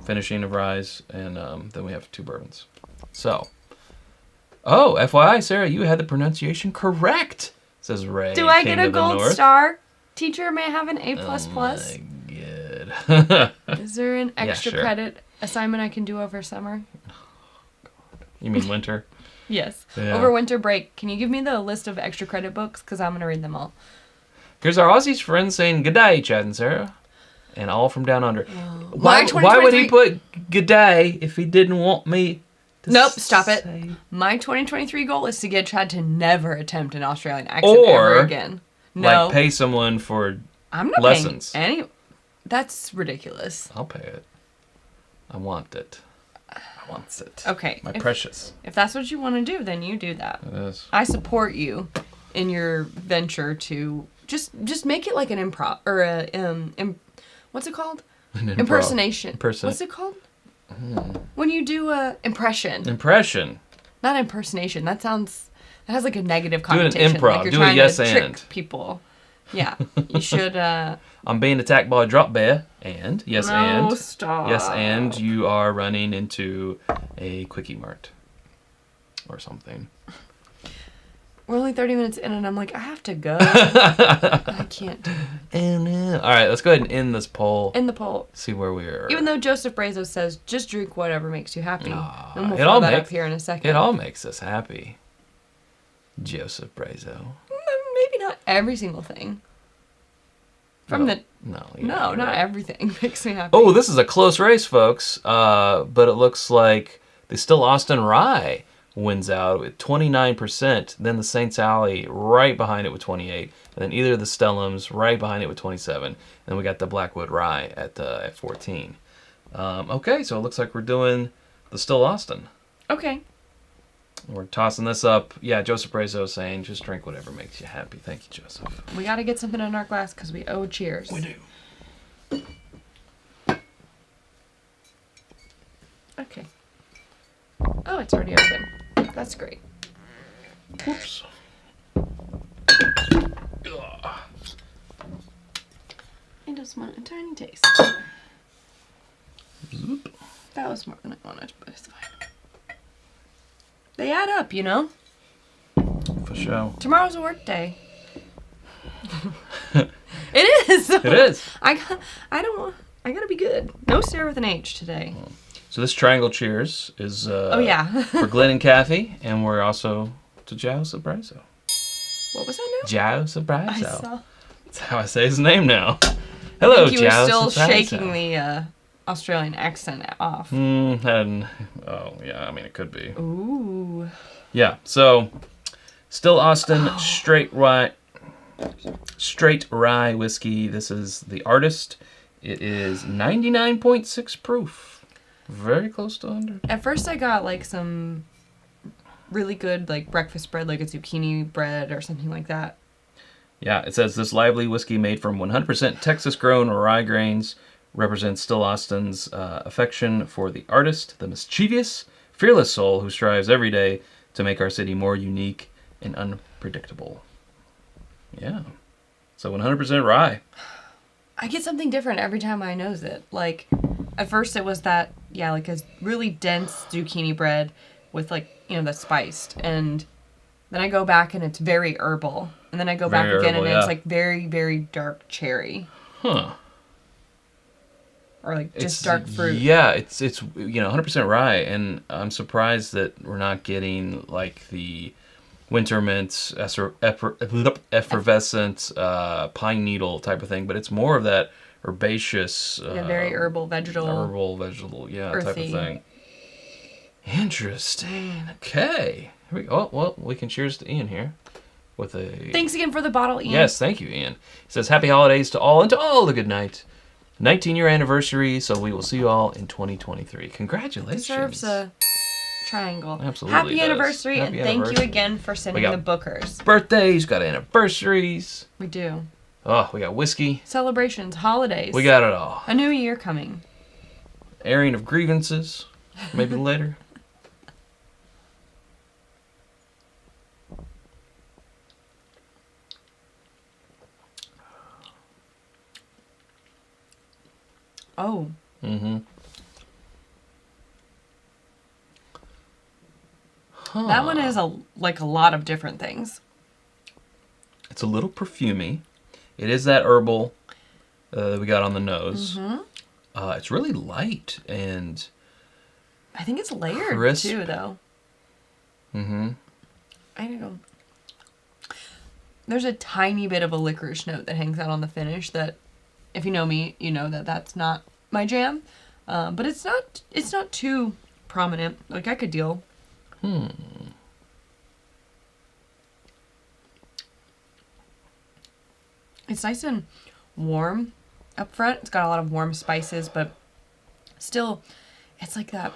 S2: finishing of ryes, and then we have 2 bourbons. So, FYI, Sarah, you had the pronunciation correct, says Ray.
S1: Do I get a
S2: King of the
S1: gold
S2: North.
S1: star? Teacher may have an A++.
S2: Oh my god.
S1: Is there an extra
S2: sure.
S1: credit assignment I can do over summer?
S2: You mean winter?
S1: Yes.
S2: Yeah.
S1: Over winter break, can you give me the list of extra credit books? Because I'm going to read them all.
S2: Here's our Aussies friend saying, "Good day, Chad and Sarah." And all from down under.
S1: My
S2: Why would he
S1: 2023
S2: put "good day" if he didn't want me to
S1: Nope, stop it.
S2: say-
S1: My 2023 goal is to get Chad to never attempt an Australian accent
S2: Or,
S1: ever again. No.
S2: Like, pay someone for...
S1: I'm not
S2: lessons.
S1: paying any... That's ridiculous.
S2: I'll pay it. I want it. I want it.
S1: Okay.
S2: My precious.
S1: If that's what you want to do, then you do that.
S2: It is.
S1: I support you in your venture to just make it like an improv or what's it called?
S2: An improv.
S1: Impersonation. What's it called? When you do a impression.
S2: Impression.
S1: Not impersonation. That has like a negative
S2: Do an
S1: connotation.
S2: improv.
S1: Like you're
S2: Do a
S1: trying
S2: yes
S1: to trick
S2: and.
S1: people. Yeah. You should
S2: I'm being attacked by a drop bear, and yes,
S1: no,
S2: and
S1: stop.
S2: yes, and you are running into a quickie mart or something.
S1: We're only 30 minutes in, and I'm like, I have to go. I can't do it.
S2: All right, let's go ahead and end this poll.
S1: In the poll.
S2: See where we are.
S1: Even though Joseph Brazo says, just drink whatever makes you happy. And we'll
S2: it all
S1: throw that
S2: makes-
S1: up here in a second.
S2: It all makes us happy. Joseph Brazo.
S1: Maybe not every single thing.
S2: No,
S1: No,
S2: you're
S1: not
S2: right.
S1: everything makes me happy.
S2: Oh, this is a close race, folks. But it looks like the Still Austin Rye wins out with 29%. Then the Saints Alley right behind it with 28. And then either of the Stellums right behind it with 27. And then we got the Blackwood Rye at 14. Okay, so it looks like we're doing the Still Austin.
S1: Okay.
S2: We're tossing this up. Yeah, Joseph Brazo saying, just drink whatever makes you happy. Thank you, Joseph.
S1: We got to get something in our glass because we owe cheers.
S2: We do.
S1: Okay. Oh, it's already open. That's great.
S2: Whoops.
S1: I just want a tiny taste.
S2: Zoop.
S1: That was more than I wanted, but it's fine. They add up, you know?
S2: For sure.
S1: Tomorrow's a work day. It is.
S2: It is.
S1: I gotta be good. No Sarah with an H today.
S2: So this triangle cheers is
S1: Oh yeah.
S2: for Glenn and Kathy, and we're also to Joseph Brazo.
S1: What was that now?
S2: Joseph
S1: I
S2: Brazo.
S1: saw.
S2: That's how I say his name now. Hello,
S1: I think you were still
S2: Joseph Brazo.
S1: shaking the Australian accent off.
S2: Oh yeah, I mean it could be.
S1: Ooh.
S2: Yeah, so Still Austin straight rye whiskey. This is the Artist. It is 99.6 proof. Very close to 100.
S1: At first I got like some really good like breakfast bread, like a zucchini bread or something like that.
S2: Yeah, it says this lively whiskey made from 100% Texas-grown rye grains represents Still Austin's affection for the artist, the mischievous, fearless soul who strives every day to make our city more unique and unpredictable. Yeah. So 100% rye.
S1: I get something different every time I nose it. Like, at first it was that, yeah, like a really dense zucchini bread with like, you know, that's spiced. And then I go back and it's very herbal. And then I go back
S2: Very
S1: again
S2: herbal,
S1: and it's
S2: yeah.
S1: like very, very dark cherry.
S2: Huh.
S1: Or like just
S2: It's
S1: dark fruit.
S2: Yeah, it's 100% rye, and I'm surprised that we're not getting like the winter mints, effervescent pine needle type of thing, but it's more of that herbaceous,
S1: Yeah, very herbal, vegetable.
S2: yeah,
S1: earthy.
S2: type of thing. Interesting. Okay. Here we go. Well, we can cheers to Ian here with a.
S1: Thanks again for the bottle, Ian.
S2: Yes, thank you, Ian. He says, happy holidays to all, and to all a good night. 19-year anniversary, so we will see you all in 2023. Congratulations.
S1: Deserves a triangle.
S2: Absolutely
S1: Happy
S2: does.
S1: anniversary,
S2: Happy
S1: and thank you
S2: anniversary.
S1: again for sending
S2: We
S1: the
S2: got-
S1: bookers.
S2: Birthdays, got anniversaries.
S1: We do.
S2: Oh, we got whiskey.
S1: Celebrations, holidays.
S2: We got it all.
S1: a new year coming.
S2: Airing of grievances, maybe later.
S1: Oh.
S2: Mm-hmm. Huh.
S1: That one is a lot of different things.
S2: It's a little perfumey. It is that herbal that we got on the nose.
S1: Mm-hmm.
S2: It's really light and
S1: I think it's layered
S2: crisp.
S1: too, though.
S2: Mm-hmm.
S1: I don't know. There's a tiny bit of a licorice note that hangs out on the finish that, if you know me, you know that that's not my jam. But it's not too prominent. Like, I could deal. It's nice and warm up front. It's got a lot of warm spices, but still, it's like that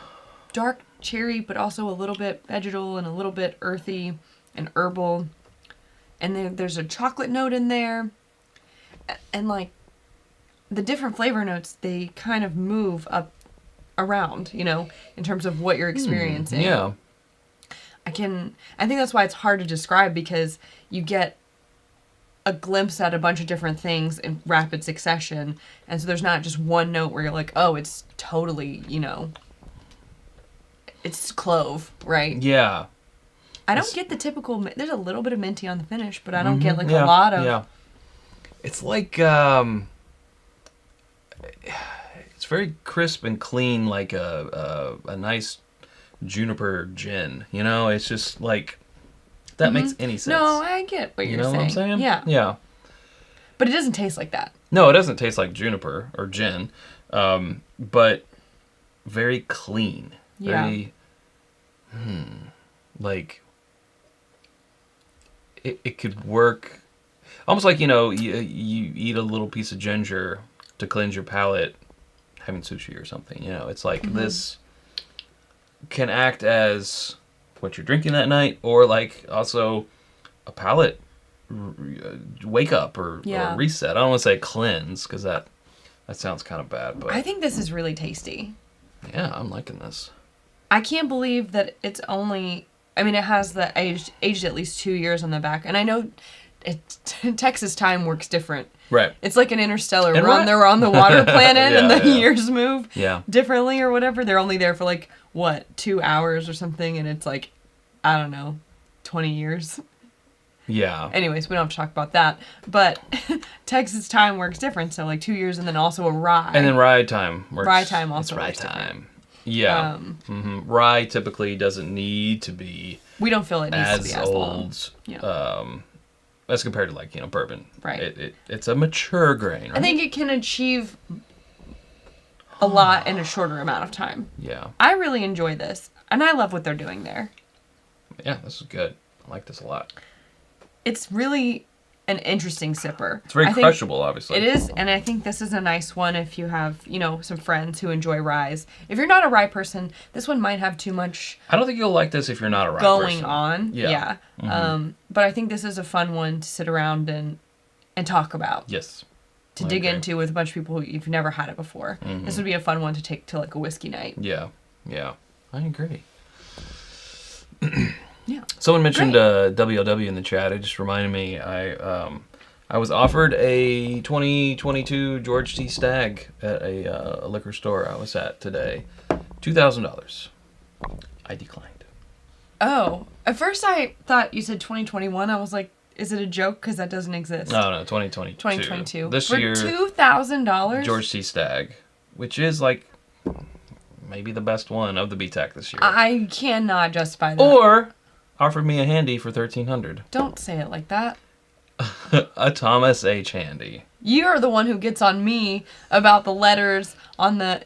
S1: dark cherry, but also a little bit vegetal and a little bit earthy and herbal. And then there's a chocolate note in there. And like the different flavor notes, they kind of move up around, you know, in terms of what you're experiencing.
S2: Yeah.
S1: I think that's why it's hard to describe, because you get a glimpse at a bunch of different things in rapid succession. And so there's not just one note where you're like, oh, it's totally, you know, it's clove, right?
S2: Yeah.
S1: I don't get the typical, there's a little bit of minty on the finish, but I don't get like a lot of.
S2: Yeah. It's like, it's very crisp and clean, like a nice juniper gin. You know, it's just like, if that makes any sense.
S1: No, I get what you're saying.
S2: You know what I'm saying?
S1: Yeah.
S2: Yeah.
S1: But it doesn't taste like that.
S2: No, it doesn't taste like juniper or gin, but very clean. Very, like, it could work, almost like, you know, you eat a little piece of ginger to cleanse your palate, having sushi or something. You know, it's like this can act as what you're drinking that night, or like also a palate wake up or reset. I don't want to say cleanse, because that sounds kind of bad, but
S1: I think this is really tasty.
S2: Yeah, I'm liking this.
S1: I can't believe that it's only, I mean, it has the aged at least 2 years on the back, and I know Texas time works different.
S2: Right.
S1: It's like an interstellar run. They're on the water planet, and the years move differently or whatever. They're only there for like, what, 2 hours or something, and it's like, I don't know, 20 years.
S2: Yeah.
S1: Anyways, we don't have to talk about that. But Texas time works different, so like 2 years, and then also a rye.
S2: And then rye time works.
S1: Rye time also
S2: rye
S1: works
S2: time.
S1: different.
S2: Yeah. Rye typically doesn't need to be.
S1: We don't feel it needs to be as long.
S2: Yeah. As compared to, like, you know, bourbon.
S1: Right.
S2: It's a mature grain, right?
S1: I think it can achieve a lot in a shorter amount of time.
S2: Yeah.
S1: I really enjoy this, and I love what they're doing there.
S2: Yeah, this is good. I like this a lot.
S1: It's really an interesting sipper.
S2: It's very crushable, obviously.
S1: It is, and I think this is a nice one if you have, you know, some friends who enjoy ryes. If you're not a rye person, this one might have too much.
S2: I don't think you'll like this if you're not a rye
S1: going
S2: person.
S1: on. Yeah. But I think this is a fun one to sit around and talk about.
S2: Yes.
S1: To dig into with a bunch of people who you've never had it before. This would be a fun one to take to like a whiskey night.
S2: Yeah. Yeah. I agree.
S1: Yeah.
S2: Someone mentioned WLW in the chat. It just reminded me. I was offered a 2022 George T. Stagg at a liquor store I was at today. $2,000. I declined.
S1: Oh. At first I thought you said 2021. I was like, is it a joke? Because that doesn't exist.
S2: No, 2022.
S1: 2022.
S2: This
S1: For
S2: year,
S1: $2,000?
S2: George T. Stagg, which is like maybe the best one of the BTAC this year.
S1: I cannot justify that.
S2: Or offered me a handy for $1,300.
S1: Don't say it like that.
S2: A Thomas H. Handy.
S1: You're the one who gets on me about the letters on the...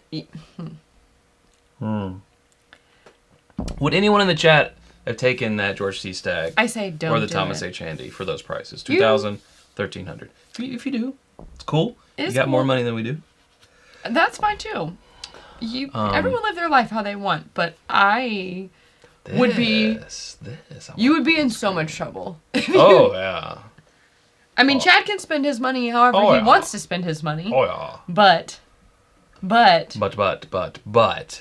S2: Would anyone in the chat have taken that George T. Stagg?
S1: I say don't.
S2: Or the Thomas H. Handy for those prices? $2,000, $1,300. If you do, it's cool. You got more money than we do.
S1: That's fine too. Everyone live their life how they want, but I would be... You would be in so much trouble.
S2: Oh, yeah.
S1: I mean, Chad can spend his money however he wants to spend his money.
S2: Oh, yeah.
S1: But.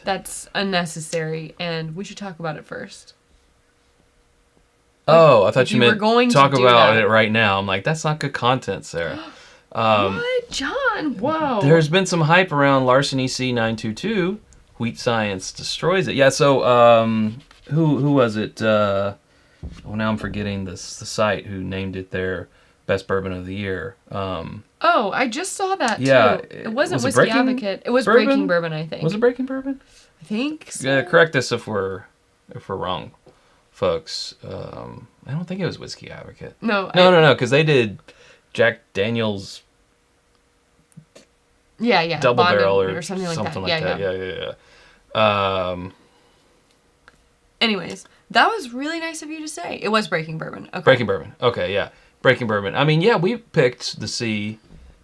S1: That's unnecessary, and we should talk about it first.
S2: Oh, I thought you meant
S1: going
S2: talk
S1: to
S2: about it right now. I'm like, that's not good content, Sarah.
S1: What? John, on. Whoa.
S2: There's been some hype around Larceny C922. Wheat Science destroys it. Yeah, so who was it? Now I'm forgetting the site who named it their best bourbon of the year.
S1: I just saw that too.
S2: Yeah,
S1: It wasn't
S2: was it
S1: Whiskey
S2: Breaking
S1: Advocate. It was
S2: Bourbon?
S1: Breaking Bourbon, I think.
S2: Was it Breaking Bourbon?
S1: I think so.
S2: Yeah, correct us if we're wrong, folks. I don't think it was Whiskey Advocate.
S1: No,
S2: because they did Jack Daniel's double
S1: Bonded
S2: barrel
S1: or something like that.
S2: Yeah.
S1: Anyways, that was really nice of you to say. It was Breaking Bourbon. Okay.
S2: Breaking Bourbon. Okay, yeah. Breaking Bourbon. I mean, yeah, we picked the C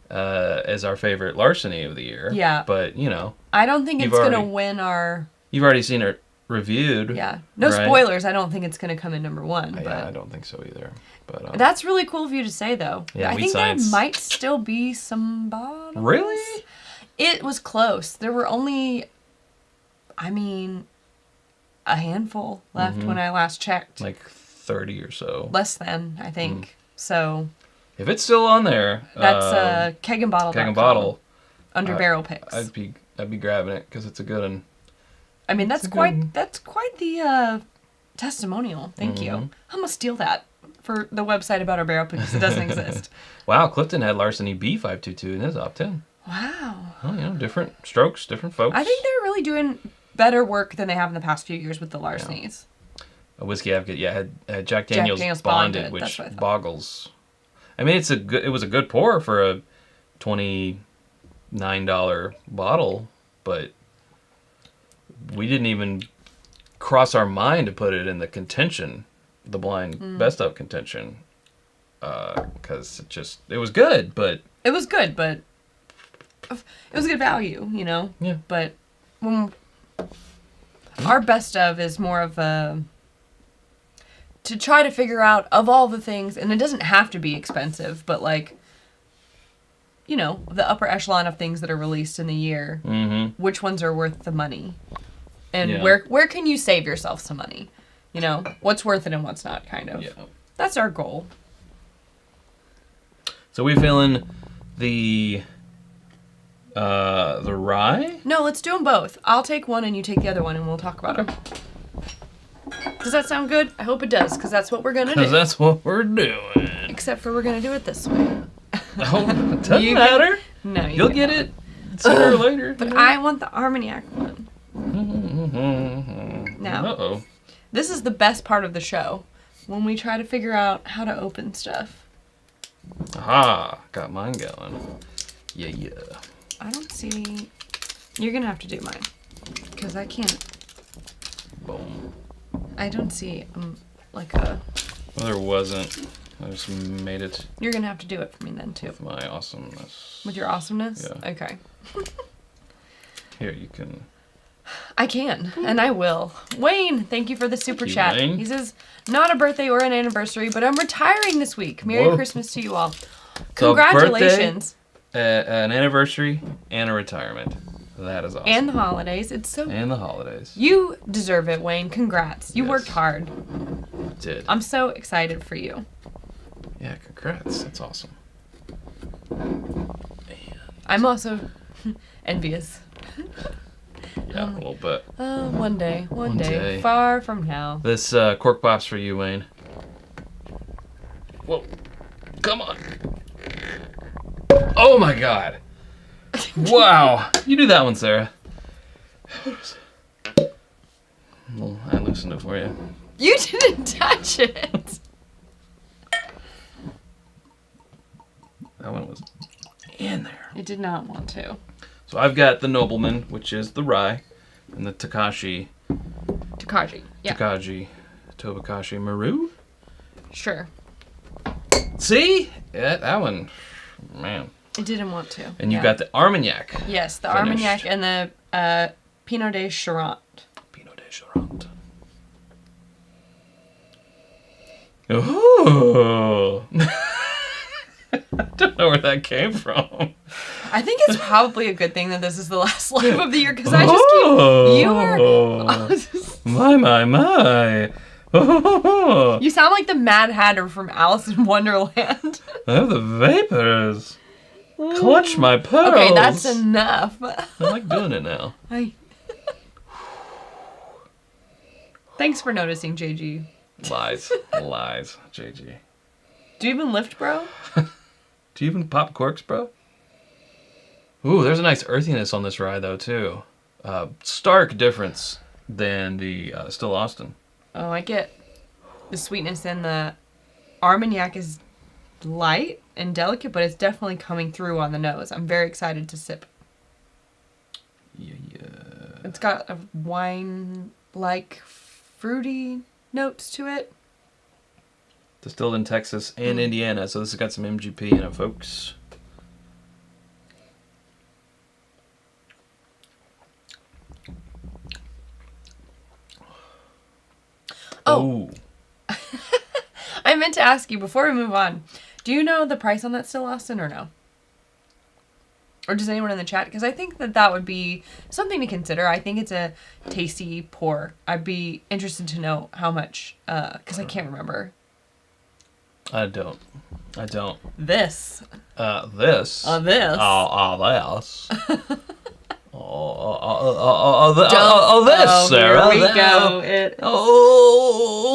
S2: as our favorite larceny of the year.
S1: Yeah.
S2: But, you know.
S1: I don't think it's going to win our...
S2: You've already seen it reviewed.
S1: Yeah. No spoilers. I don't think it's going to come in number one. But
S2: yeah, I don't think so either. But
S1: that's really cool of you to say, though.
S2: Yeah,
S1: I think there might still be some bottles.
S2: Really?
S1: It was close. There were only... a handful left when I last checked.
S2: Like 30 or so.
S1: Less than, I think. So...
S2: If it's still on there...
S1: That's Keg and Bottle.
S2: Keg and Bottle.
S1: Under barrel picks.
S2: I'd be grabbing it because it's a good one.
S1: I mean, that's quite the testimonial. Thank you. I'm going to steal that for the website about our barrel picks. It doesn't exist.
S2: Wow, Clifton had Larceny B522 in his top 10.
S1: Wow.
S2: Oh, different strokes, different folks.
S1: I think they're really doing better work than they have in the past few years with the larcenies.
S2: A Whiskey Advocate, had Jack Daniel's Bonded, which boggles. I mean, it was a good pour for a $29 bottle, but we didn't even cross our mind to put it in the contention, the blind best of contention, because it was good, but
S1: it was good, but it was good value, you know.
S2: Yeah.
S1: But our best of is more of a to try to figure out of all the things, and it doesn't have to be expensive, but like, you know, the upper echelon of things that are released in the year, which ones are worth the money, and where can you save yourself some money, you know, what's worth it and what's not, kind of.
S2: Yeah.
S1: That's our goal.
S2: So we feeling the rye?
S1: No, let's do them both. I'll take one and you take the other one, and we'll talk about them. Does that sound good? I hope it does, because that's what we're going to do.
S2: Because that's what we're doing.
S1: Except for we're going to do it this way.
S2: Oh, it doesn't matter.
S1: No,
S2: You'll get it sooner or later.
S1: But I want the Armagnac one. Now,
S2: Uh-oh.
S1: This is the best part of the show, when we try to figure out how to open stuff.
S2: Aha, got mine going. Yeah.
S1: I don't see... You're going to have to do mine, because I can't.
S2: Boom.
S1: I don't see, like a...
S2: Well, there wasn't. I just made it.
S1: You're going to have to do it for me then, too.
S2: With my awesomeness.
S1: With your awesomeness?
S2: Yeah.
S1: Okay.
S2: Here, you can...
S1: I can, and I will. Wayne, thank you for the super chat.
S2: Wayne.
S1: He says, not a birthday or an anniversary, but I'm retiring this week. Merry Christmas to you all. Congratulations.
S2: So an anniversary and a retirement. That is awesome.
S1: And the holidays.
S2: And the holidays.
S1: You deserve it, Wayne. Congrats. You worked hard.
S2: Did.
S1: I'm so excited for you.
S2: Yeah, congrats. That's awesome.
S1: I'm also envious.
S2: Yeah, a little bit.
S1: One day. Far from now.
S2: This cork pop's for you, Wayne. Whoa. Come on. Oh my god. Wow. You do that one, Sarah. Well, I loosened it for you.
S1: You didn't touch it.
S2: That one was in there.
S1: It did not want to.
S2: So I've got the Nobleman, which is the rye, and the Takashi.
S1: Yeah.
S2: Tobakashi Maru?
S1: Sure.
S2: See? Yeah, that one, man.
S1: It didn't want to.
S2: And you got the Armagnac.
S1: Yes, the Armagnac and the Pinot de Charente.
S2: Pinot de Charente. Oh. I don't know where that came from.
S1: I think it's probably a good thing that this is the last live of the year, because I just keep... You are...
S2: My. Oh.
S1: You sound like the Mad Hatter from Alice in Wonderland.
S2: I have the vapors. Clutch my pearls.
S1: Okay, that's enough.
S2: I like doing it now.
S1: Thanks for noticing, JG.
S2: Lies, JG.
S1: Do you even lift, bro?
S2: Do you even pop corks, bro? Ooh, there's a nice earthiness on this rye, though, too. Stark difference than the Still Austin.
S1: Oh, I get the sweetness, and the Armagnac is light and delicate, but it's definitely coming through on the nose. I'm very excited to sip.
S2: Yeah.
S1: It's got a wine-like fruity notes to it.
S2: Distilled in Texas and Indiana, so this has got some MGP in it, folks.
S1: Oh. I meant to ask you before we move on. Do you know the price on that Still Austin or no? Or does anyone in the chat? Because I think that would be something to consider. I think it's a tasty pour. I'd be interested to know how much, because I can't remember.
S2: I don't.
S1: This.
S2: This.
S1: This.
S2: This. This, Sarah.
S1: Here we go.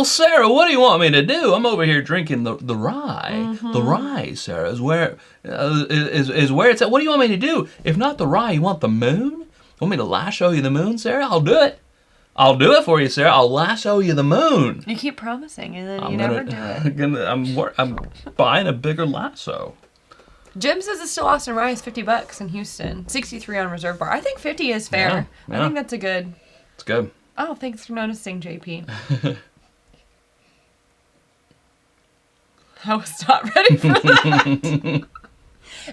S2: Sarah, what do you want me to do? I'm over here drinking the rye.
S1: Mm-hmm.
S2: The rye, Sarah, is where it's at. What do you want me to do? If not the rye, you want the moon? Want me to lasso you the moon, Sarah? I'll do it. I'll do it for you, Sarah. I'll lasso you the moon.
S1: You keep promising, and then you never do it.
S2: I'm buying a bigger lasso.
S1: Jim says the Still Austin Rye is $50 in Houston. 63 on Reserve Bar. I think 50 is fair.
S2: Yeah.
S1: I think that's a good.
S2: It's good.
S1: Oh, thanks for noticing, JP. I was not ready for that.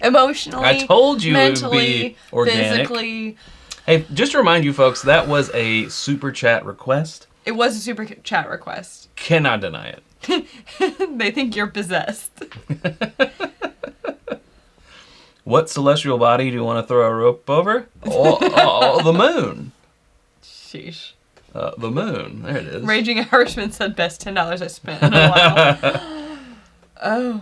S1: Emotionally,
S2: I told you
S1: mentally,
S2: it would be organic.
S1: Physically.
S2: Hey, just to remind you folks, that was a super chat request.
S1: It was a super chat request.
S2: Cannot deny it.
S1: They think you're possessed.
S2: What celestial body do you want to throw a rope over? The moon.
S1: Sheesh.
S2: The moon. There it is.
S1: Raging Irishman said best $10 I spent in a while. Oh.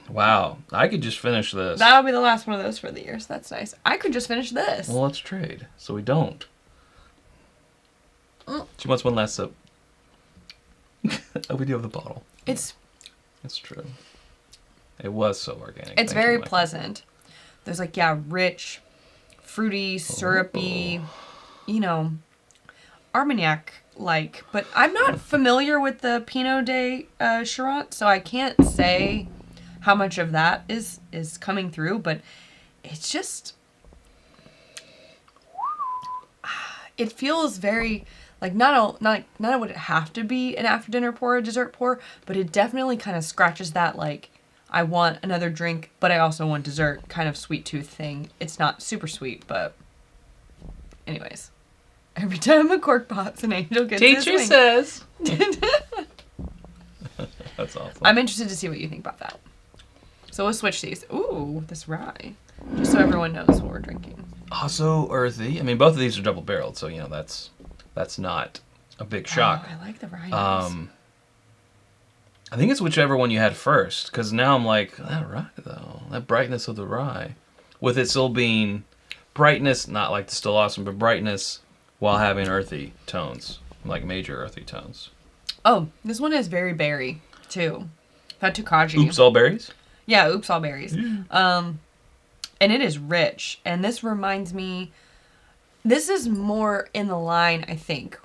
S2: Wow. I could just finish this.
S1: That'll be the last one of those for the year, so that's nice. I could just finish this.
S2: Well, let's trade. So we don't. She wants one last sip. Oh, we do have the bottle.
S1: It's
S2: true. It was so organic.
S1: It's very pleasant. There's rich, fruity, syrupy, Armagnac-like. But I'm not familiar with the Pinot de Charente, so I can't say how much of that is coming through. But it's just, it feels very not would it have to be an after dinner pour, a dessert pour, but it definitely kind of scratches that I want another drink, but I also want dessert kind of sweet tooth thing. It's not super sweet, but anyways. Every time a cork pops, an angel gets his
S2: Teacher
S1: wing.
S2: says. That's awesome.
S1: I'm interested to see what you think about that. So we'll switch these. Ooh, this rye. Just so everyone knows what we're drinking.
S2: Also earthy. I mean, both of these are double barreled, so that's not a big shock.
S1: Oh, I like the rye.
S2: I think it's whichever one you had first, because now I'm like, that rye, though. That brightness of the rye. With it still being brightness, not like the Still Awesome, but brightness while having earthy tones, like major earthy tones.
S1: Oh, this one is very berry, too. That Tokaji.
S2: Oops, all berries?
S1: Yeah, oops, all berries. Yeah. And it is rich. And this reminds me, this is more in the line, I think.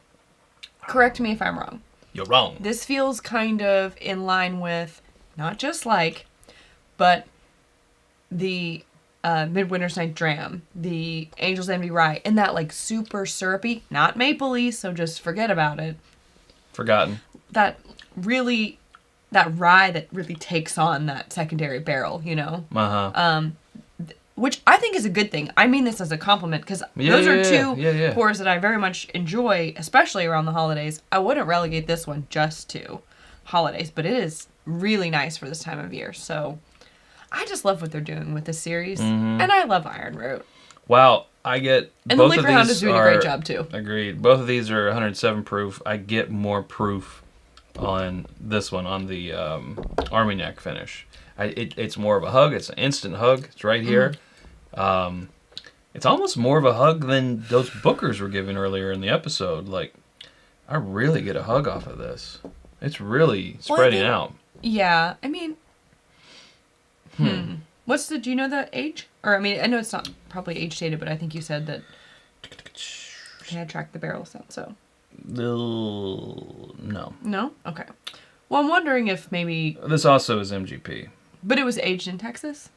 S1: Correct me if I'm wrong.
S2: You're wrong.
S1: This feels kind of in line with, not just but the Midwinter's Night Dram, the Angel's Envy Rye, and that super syrupy, not mapley, so just forget about it.
S2: Forgotten.
S1: That rye that really takes on that secondary barrel,
S2: Uh-huh.
S1: Which I think is a good thing. I mean this as a compliment, because those are two pours that I very much enjoy, especially around the holidays. I wouldn't relegate this one just to holidays, but it is really nice for this time of year. So I just love what they're doing with this series, and I love Iron Root.
S2: Wow, I get
S1: and
S2: both
S1: the
S2: of
S1: Liquor Hound
S2: these
S1: is doing a great job too.
S2: Agreed. Both of these are 107 proof. I get more proof on this one, on the Armagnac finish. It's more of a hug. It's an instant hug. It's right here. It's almost more of a hug than those Bookers were giving earlier in the episode. Like, I really get a hug off of this. It's really spreading out.
S1: Yeah, I mean, do you know the age? Or, I mean, I know it's not probably age dated, but I think you said that they had tracked the barrel sound, so.
S2: No.
S1: No? Okay. Well, I'm wondering if maybe...
S2: This also is MGP.
S1: But it was aged in Texas?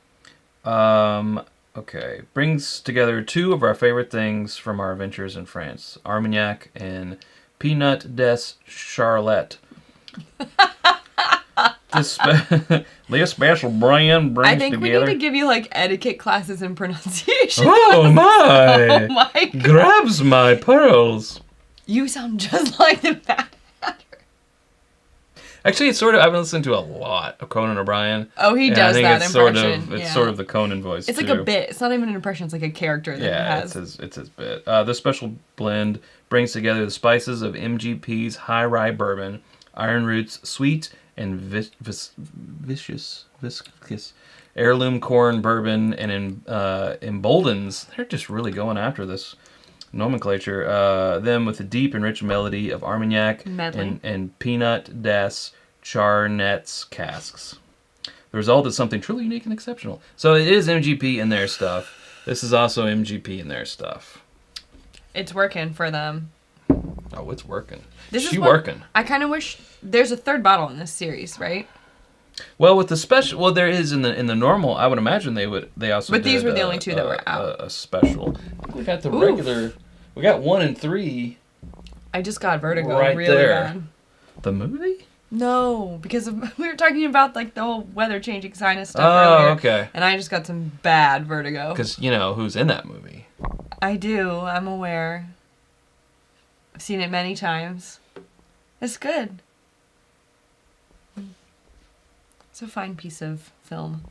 S2: Okay. Brings together two of our favorite things from our adventures in France. Armagnac and Peanut des Charlotte. This special brand brings together...
S1: I think we need to give you, like, etiquette classes in pronunciation.
S2: Oh, my!
S1: Oh, my God.
S2: Grabs my pearls.
S1: You sound just like the Mad Hatter.
S2: Actually, it's sort of... I've been listening to a lot of Conan O'Brien.
S1: Oh, he does that impression.
S2: It's sort of the Conan voice,
S1: It's
S2: too.
S1: like a bit. It's not even an impression. It's like a character that he has.
S2: It's his bit. This special blend brings together the spices of MGP's high rye bourbon, iron roots, sweet and viscous heirloom corn bourbon, and emboldens. They're just really going after this nomenclature. Them with a deep and rich melody of Armagnac and Peanut des Charnets casks. The result is something truly unique and exceptional. So it is MGP in their stuff. This is also MGP in their stuff.
S1: It's working for them.
S2: Oh, it's working.
S1: She's
S2: working.
S1: I kind of wish there's a third bottle in this series, right?
S2: Well, with the special, there is in the normal. I would imagine they also.
S1: But these were the only two that were out.
S2: A special. We got the regular. We got 1 and 3.
S1: I just got vertigo
S2: right
S1: really
S2: there.
S1: bad.
S2: The movie?
S1: No, because we were talking about like the whole weather changing sinus stuff
S2: earlier.
S1: earlier.
S2: Okay.
S1: And I just got some bad vertigo.
S2: Because you know who's in that movie.
S1: I do. I'm aware. I've seen it many times. It's good. It's a fine piece of film.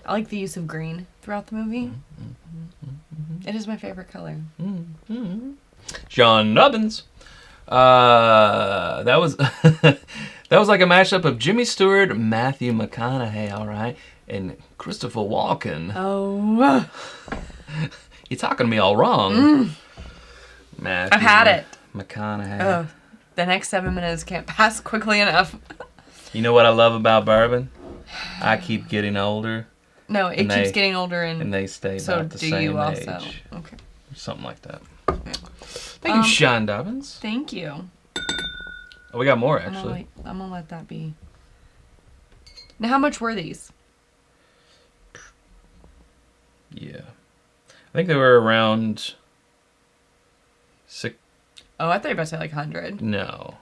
S1: I like the use of green throughout the movie. It is my favorite color.
S2: John Nubbins. That was that was like a mashup of Jimmy Stewart, Matthew McConaughey, all right, and Christopher Walken.
S1: Oh.
S2: You're talking to me all wrong. Matthew
S1: I've had it.
S2: McConaughey.
S1: Oh, the next 7 minutes can't pass quickly enough.
S2: You know what I love about bourbon? I keep getting older.
S1: No, it keeps getting older, and
S2: they stay
S1: so
S2: about the
S1: do
S2: same
S1: you also.
S2: age.
S1: Okay.
S2: Something like that.
S1: Yeah.
S2: Thank you, Sean Dobbins.
S1: Thank you.
S2: Oh, we got more, actually.
S1: I'm gonna let that be. Now, how much were these?
S2: Yeah. I think they were around 6.
S1: Oh, I thought you were about to say like 100.
S2: No.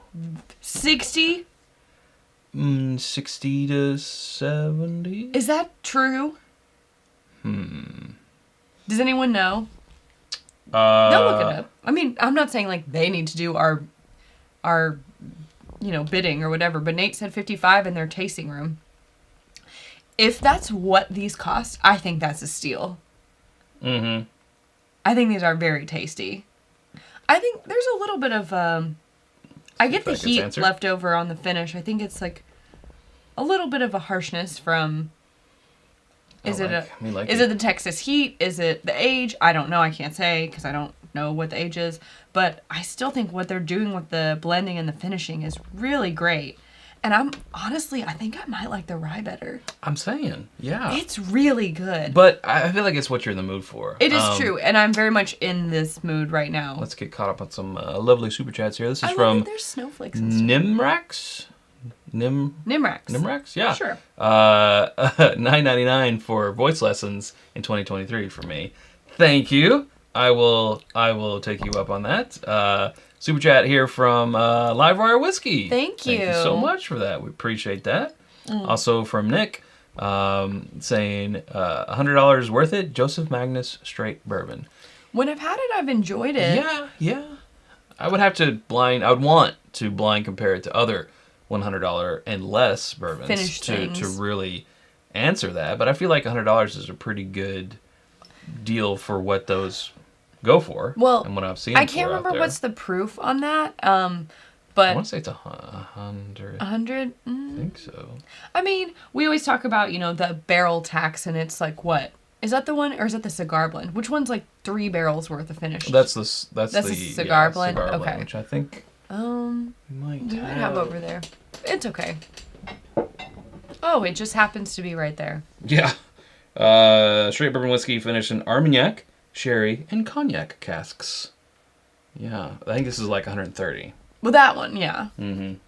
S1: 60?
S2: 60 to 70?
S1: Is that true? Does anyone know? They'll look it up. I mean, I'm not saying like they need to do our bidding or whatever, but Nate said 55 in their tasting room. If that's what these cost, I think that's a steal.
S2: Mm-hmm.
S1: I think these are very tasty. I think there's a little bit of I get the heat left over on the finish. I think it's like a little bit of a harshness from is it the Texas heat? Is it the age? I don't know. I can't say because I don't know what the age is. But I still think what they're doing with the blending and the finishing is really great. And I think I might like the rye better. I'm saying, yeah. It's really good. But I feel like it's what you're in the mood for. It is true. And I'm very much in this mood right now. Let's get caught up on some lovely super chats here. This is from there's snowflakes and Nimrax. Nimrax? Yeah. Sure. $9.99 for voice lessons in 2023 for me. Thank you. I will take you up on that. Super chat here from Livewire Whiskey. Thank you so much for that. We appreciate that. Also from Nick saying $100 worth it. Joseph Magnus straight bourbon. When I've had it, I've enjoyed it. Yeah. I would want to blind compare it to other $100 and less bourbons to really answer that. But I feel like $100 is a pretty good deal for what those go for. Well, and what I've seen. I can't remember what's the proof on that. But
S2: I want to say it's 100.
S1: 100?
S2: I think so.
S1: I mean, we always talk about, the barrel tax, and it's like what? Is that the one, or is it the cigar blend? Which one's like 3 barrels worth of finish?
S2: That's the
S1: cigar blend?
S2: Cigar
S1: Okay.
S2: blend, which I think we might
S1: have over there. It's okay. Oh, it just happens to be right there.
S2: Yeah. Straight bourbon whiskey finished in Armagnac, sherry, and cognac casks. Yeah, I think this is like 130.
S1: Well, that one, yeah.
S2: Mm-hmm.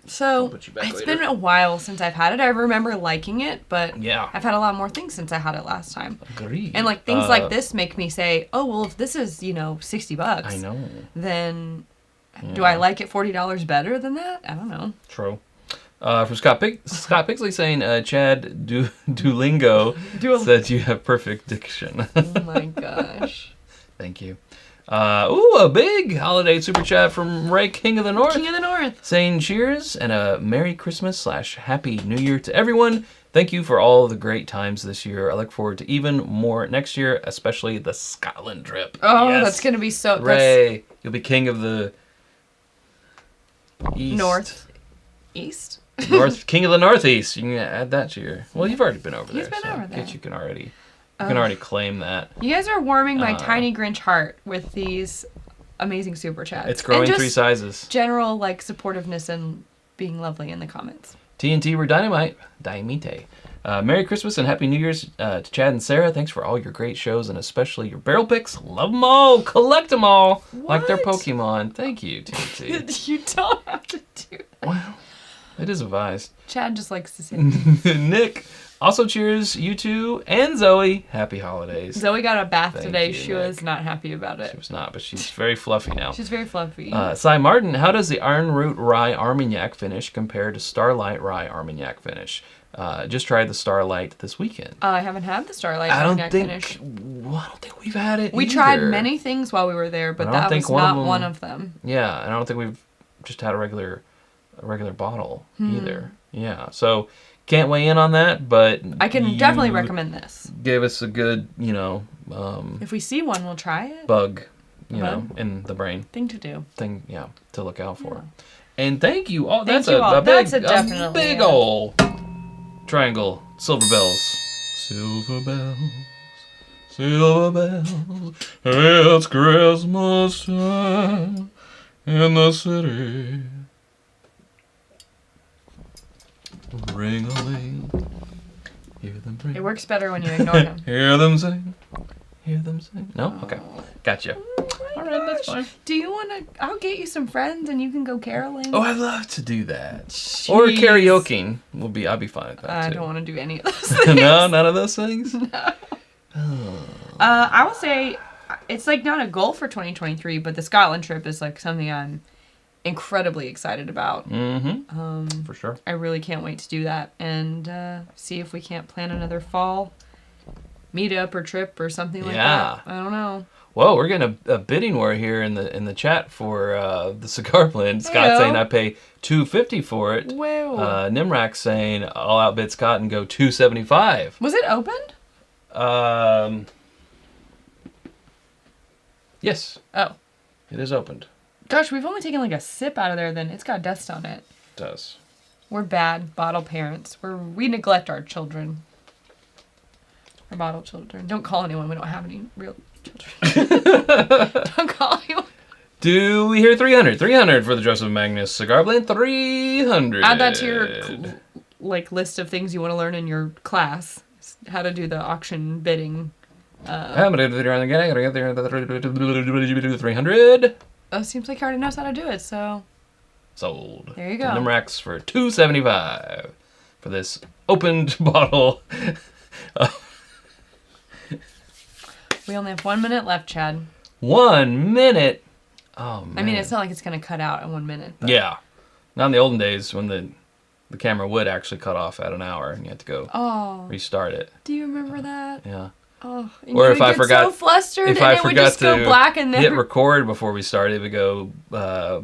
S1: So, it's been a while since I've had it. I remember liking it, but
S2: yeah.
S1: I've had a lot more things since I had it last time.
S2: Agreed.
S1: And like things like this make me say, oh, well, if this is, $60,
S2: I know.
S1: Then do I like it $40 better than that? I don't know.
S2: True. From Scott Pixley saying, Chad Duolingo said you have perfect diction.
S1: Oh my gosh.
S2: Thank you. A big holiday super chat from Ray, King of the North.
S1: King of the North. Saying
S2: cheers and a Merry Christmas / Happy New Year to everyone. Thank you for all the great times this year. I look forward to even more next year, especially the Scotland trip.
S1: Oh, yes. That's going to be so...
S2: Ray, you'll be king of the East.
S1: East?
S2: King of the Northeast. You can add that to your... Well, you've already been over there.
S1: He's been over there.
S2: You can already claim that.
S1: You guys are warming my tiny Grinch heart with these amazing super chats.
S2: It's growing 3 sizes.
S1: General supportiveness and being lovely in the comments.
S2: TNT were dynamite. Merry Christmas and Happy New Year's to Chad and Sarah. Thanks for all your great shows and especially your barrel picks. Love them all. Collect them all.
S1: What?
S2: Like they're Pokemon. Thank you, TNT.
S1: You don't have to do that.
S2: Well, it is advised.
S1: Chad just likes to say
S2: Nick. Also cheers, you two and Zoe. Happy holidays.
S1: Zoe got a bath today.
S2: She
S1: was not happy about it.
S2: She was not, but she's very fluffy now.
S1: She's very fluffy.
S2: Cy Martin, how does the Iron Root Rye Armagnac finish compare to Starlight Rye Armagnac finish? Just tried the Starlight this weekend.
S1: I haven't had the Starlight Armagnac finish.
S2: Well, I don't think we've had it
S1: We
S2: either.
S1: tried many things while we were there, but that was not one of them.
S2: Yeah, and I don't think we've just had a regular bottle either. Yeah, so can't weigh in on that, but
S1: I can definitely recommend this.
S2: Give us a good,
S1: if we see one, we'll try it.
S2: Bug, in the brain.
S1: Thing to do.
S2: To look out for. And thank you all.
S1: Thank
S2: that's
S1: you all.
S2: a big,
S1: definitely
S2: a big ol' triangle. Silver bells. Silver bells. Silver bells. It's Christmas time in the city. Ring-a-ling. Hear them ring.
S1: It works better when you ignore him.
S2: Hear them sing. Hear them sing. No? Okay. Gotcha. All right, that's fine.
S1: Do you want to... I'll get you some friends and you can go caroling.
S2: Oh, I'd love to do that.
S1: Jeez.
S2: Or karaoke. I'd be fine with that,
S1: I
S2: too.
S1: don't want to do any of those things.
S2: No? None of those things?
S1: No. I will say, it's not a goal for 2023, but the Scotland trip is something I'm incredibly excited about.
S2: Mm-hmm. For sure.
S1: I really can't wait to do that and see if we can't plan another fall meetup or trip or something like that. I don't know.
S2: Whoa, we're getting a bidding war here in the chat for the cigar blend. Scott saying I pay $250 for it.
S1: Whoa.
S2: Nimrak saying I'll outbid Scott and go $275.
S1: Was it opened?
S2: Yes.
S1: Oh.
S2: It is opened.
S1: Gosh, we've only taken a sip out of there then. It's got dust on it.
S2: It does.
S1: We're bad bottle parents. We neglect our children. Our bottle children. Don't call anyone. We don't have any real children. Don't call anyone.
S2: Do we hear 300? 300 for the Joseph Magnus cigar blend. 300.
S1: Add that to your list of things you want to learn in your class. How to do the auction bidding.
S2: 300.
S1: Oh, seems like he already knows how to do it, so...
S2: Sold.
S1: There you go.
S2: Nimrax for $275 for this opened bottle.
S1: We only have 1 minute left, Chad.
S2: 1 minute? Oh, man.
S1: I mean, it's not like it's going to cut out in 1 minute. But...
S2: Yeah. Not in the olden days when the camera would actually cut off at an hour and you had to go restart it.
S1: Do you remember that?
S2: Yeah.
S1: Oh,
S2: or if I forgot,
S1: so flustered
S2: if
S1: and
S2: I
S1: it would
S2: forgot
S1: just go black and then
S2: hit record before we started, it would go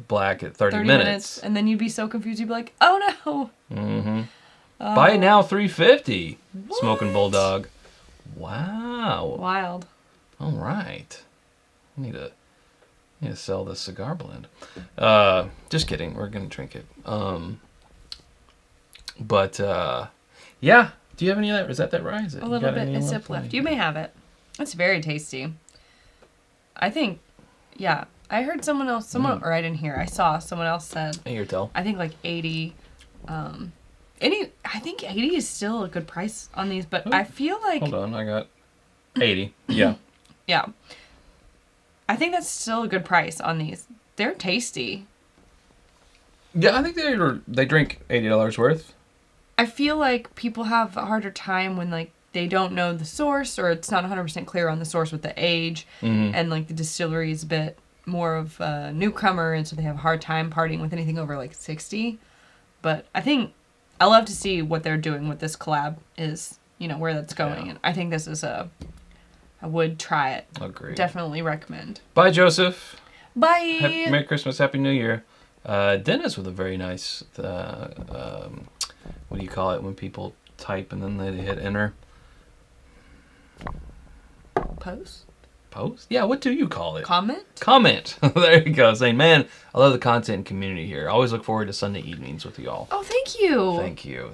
S2: black at 30 minutes.
S1: And then you'd be so confused. You'd be like, "Oh no!"
S2: Mm-hmm. Buy it now, $350. Smoking Bulldog. Wow.
S1: Wild.
S2: All right. I need Yeah, sell the cigar blend. Just kidding. We're gonna drink it. But yeah. Do you have any of that? Is that rye?
S1: A little bit. A sip left. You may have it. It's very tasty. I think, yeah. I heard someone else, or I didn't hear. I saw someone else said.
S2: I hear tell.
S1: I think like 80. I think 80 is still a good price on these, but I feel like.
S2: Hold on, I got 80. Yeah.
S1: Yeah. I think that's still a good price on these. They're tasty.
S2: Yeah, I think they drink $80 worth.
S1: I feel like people have a harder time when like they don't know the source, or it's not 100% clear on the source with the age, and like the distillery is a bit more of a newcomer, and so they have a hard time partying with anything over like 60. But I think I love to see what they're doing with this collab, is, you know, where that's going. Yeah. And I think this is I would try it.
S2: Agreed.
S1: Definitely recommend.
S2: Bye, Joseph.
S1: Bye.
S2: Merry Christmas, Happy New Year. Dennis with a very nice, what do you call it when people type and then they hit enter? Post? Yeah, what do you call it? Comment. There you go. Saying, man, I love the content and community here. I always look forward to Sunday evenings with y'all.
S1: Oh, thank you.
S2: Thank you.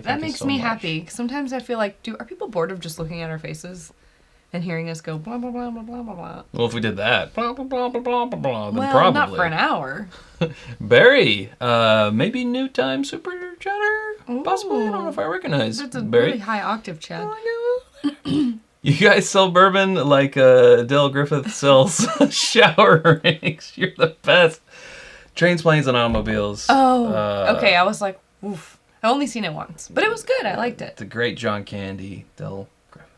S1: That makes me happy. Sometimes I feel like, are people bored of just looking at our faces and hearing us go blah, blah, blah, blah, blah, blah, blah?
S2: Well, if we did that, blah, blah, blah, blah, blah, blah, blah, then
S1: well,
S2: probably.
S1: Not for an hour.
S2: Barry, maybe new time super chatter? Ooh. Possibly. I don't know if I recognize
S1: That's a
S2: Barry.
S1: really high octave chat.
S2: You guys sell bourbon like Dale Griffith sells shower rings. You're the best. Trains, planes, and automobiles.
S1: Oh, okay. I was like, oof. I only seen it once, but it was good. I liked it.
S2: The great John Candy, Dale Griffith.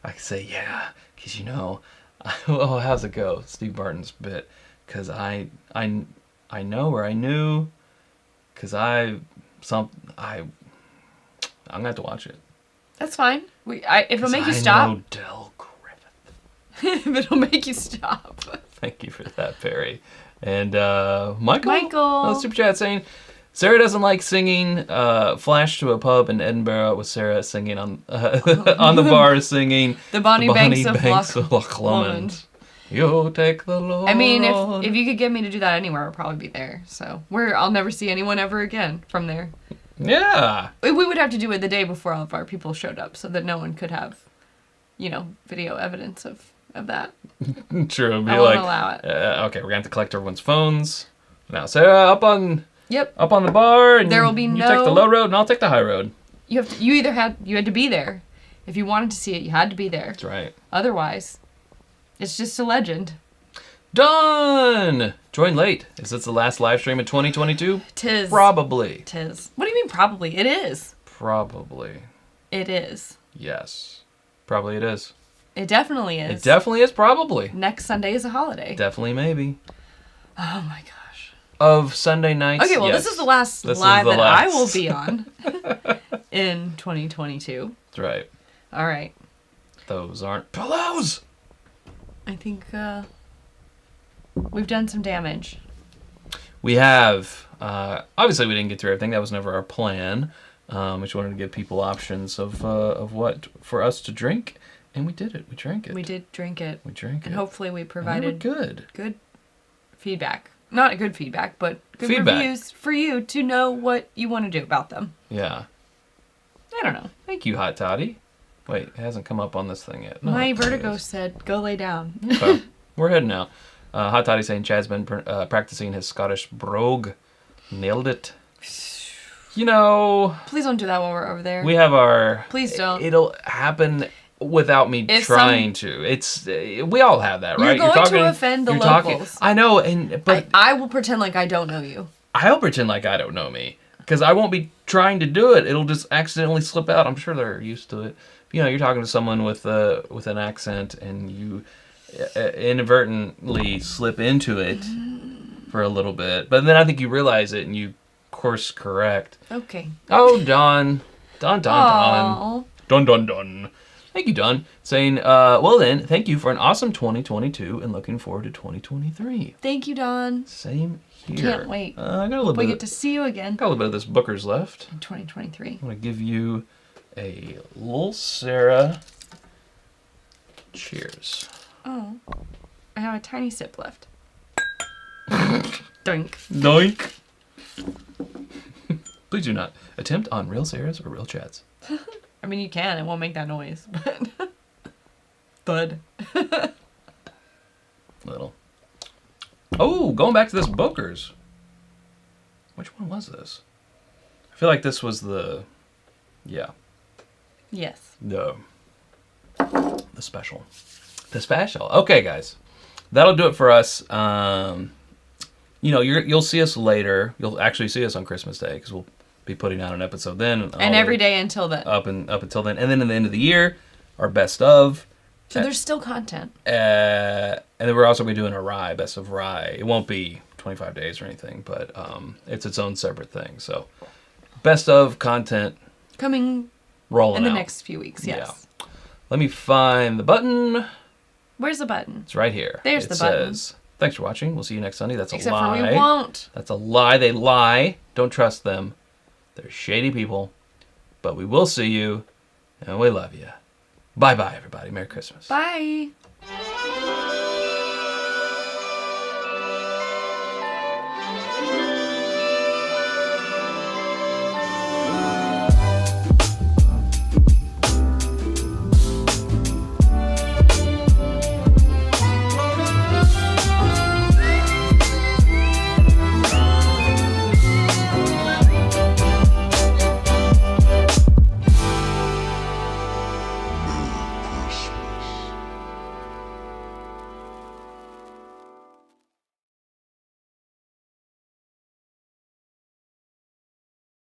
S2: I could say, yeah, because you know, oh, how's it go? Steve Martin's bit, because I know, or I knew, because I'm gonna have to watch it.
S1: That's fine. If it'll make you stop.
S2: I know Del Griffith.
S1: If it'll make you stop.
S2: Thank you for that, Perry. And Michael.
S1: Oh,
S2: super chat saying, Sarah doesn't like singing. Flash to a pub in Edinburgh with Sarah singing on on the bar singing
S1: the Bonnie Banks of
S2: Loch Lomond. You take the Lord.
S1: I mean, if you could get me to do that anywhere, I'd probably be there. So I'll never see anyone ever again from there.
S2: Yeah.
S1: We would have to do it the day before all of our people showed up, so that no one could have, video evidence of that.
S2: True. It'd be
S1: I won't allow it.
S2: Okay, we're gonna have to collect everyone's phones. Now, Sarah, up on the bar, and
S1: there will be
S2: you take the low road, and I'll take the high road.
S1: You had to be there. If you wanted to see it, you had to be there.
S2: That's right.
S1: Otherwise, it's just a legend.
S2: Done! Join late. Is this the last live stream of 2022?
S1: Tis.
S2: Probably.
S1: Tis. What do you mean probably? It is.
S2: Probably.
S1: It is.
S2: Yes. Probably it is.
S1: It definitely is.
S2: It definitely is probably.
S1: Next Sunday is a holiday.
S2: Definitely maybe.
S1: Oh my gosh.
S2: Of Sunday nights.
S1: Okay, well,
S2: yes.
S1: this is the last live that I will be on in 2022.
S2: That's right.
S1: All right.
S2: Those aren't pillows!
S1: I think we've done some damage.
S2: We have. Obviously, we didn't get through everything. That was never our plan. We just wanted to give people options of what for us to drink, and we did it. We drank it.
S1: We did drink it.
S2: We drank it.
S1: And hopefully we provided
S2: good
S1: feedback. Not good feedback, but good
S2: feedback.
S1: Reviews for you to know what you want to do about them.
S2: Yeah.
S1: I don't know.
S2: Thank you, Hot Toddy. Wait, it hasn't come up on this thing yet. No,
S1: my vertigo said, go lay down.
S2: Okay. We're heading now. Hot Toddy saying Chad's been practicing his Scottish brogue. Nailed it. You know...
S1: Please don't do that while we're over there.
S2: We have our...
S1: Please don't.
S2: It'll happen without me trying to. It's... we all have that, right?
S1: You're going to offend the locals.
S2: I know, but...
S1: I will pretend like I don't know you.
S2: I'll pretend like I don't know me. Because I won't be trying to do it. It'll just accidentally slip out. I'm sure they're used to it. You're talking to someone with an accent, and you inadvertently slip into it for a little bit. But then I think you realize it, and you course correct.
S1: Okay.
S2: Oh, Don. Don. Thank you, Don. Saying, well then, thank you for an awesome 2022, and looking forward to 2023.
S1: Thank you, Don.
S2: Same here.
S1: Can't wait.
S2: I got a little bit.
S1: We get to see you again.
S2: Got a little bit of this Booker's left.
S1: In 2023.
S2: I'm going to give you a little Sarah. Cheers.
S1: Oh, I have a tiny sip left. Doink.
S2: Doink. Please do not attempt on real Sarahs or real chats.
S1: I mean, you can. It won't make that noise, but... Bud.
S2: Little. Oh, going back to this Booker's. Which one was this? I feel like this was the... Yeah.
S1: Yes.
S2: The special. The special. Okay, guys. That'll do it for us. You'll see us later. You'll actually see us on Christmas Day because we'll be putting out an episode then.
S1: And every day until then.
S2: Up until then. And then at the end of the year, our best of.
S1: So there's still content.
S2: And then we're also going to be doing a rye, best of rye. It won't be 25 days or anything, but it's its own separate thing. So best of content.
S1: Coming
S2: rolling
S1: in the
S2: out.
S1: next few weeks, yes.
S2: Yeah. Let me find the button.
S1: Where's the button?
S2: It's right here.
S1: There's the button.
S2: It says, thanks for watching. We'll see you next Sunday. That's a lie.
S1: Except for we won't.
S2: That's a lie. They lie. Don't trust them. They're shady people. But we will see you, and we love you. Bye-bye, everybody. Merry Christmas.
S1: Bye.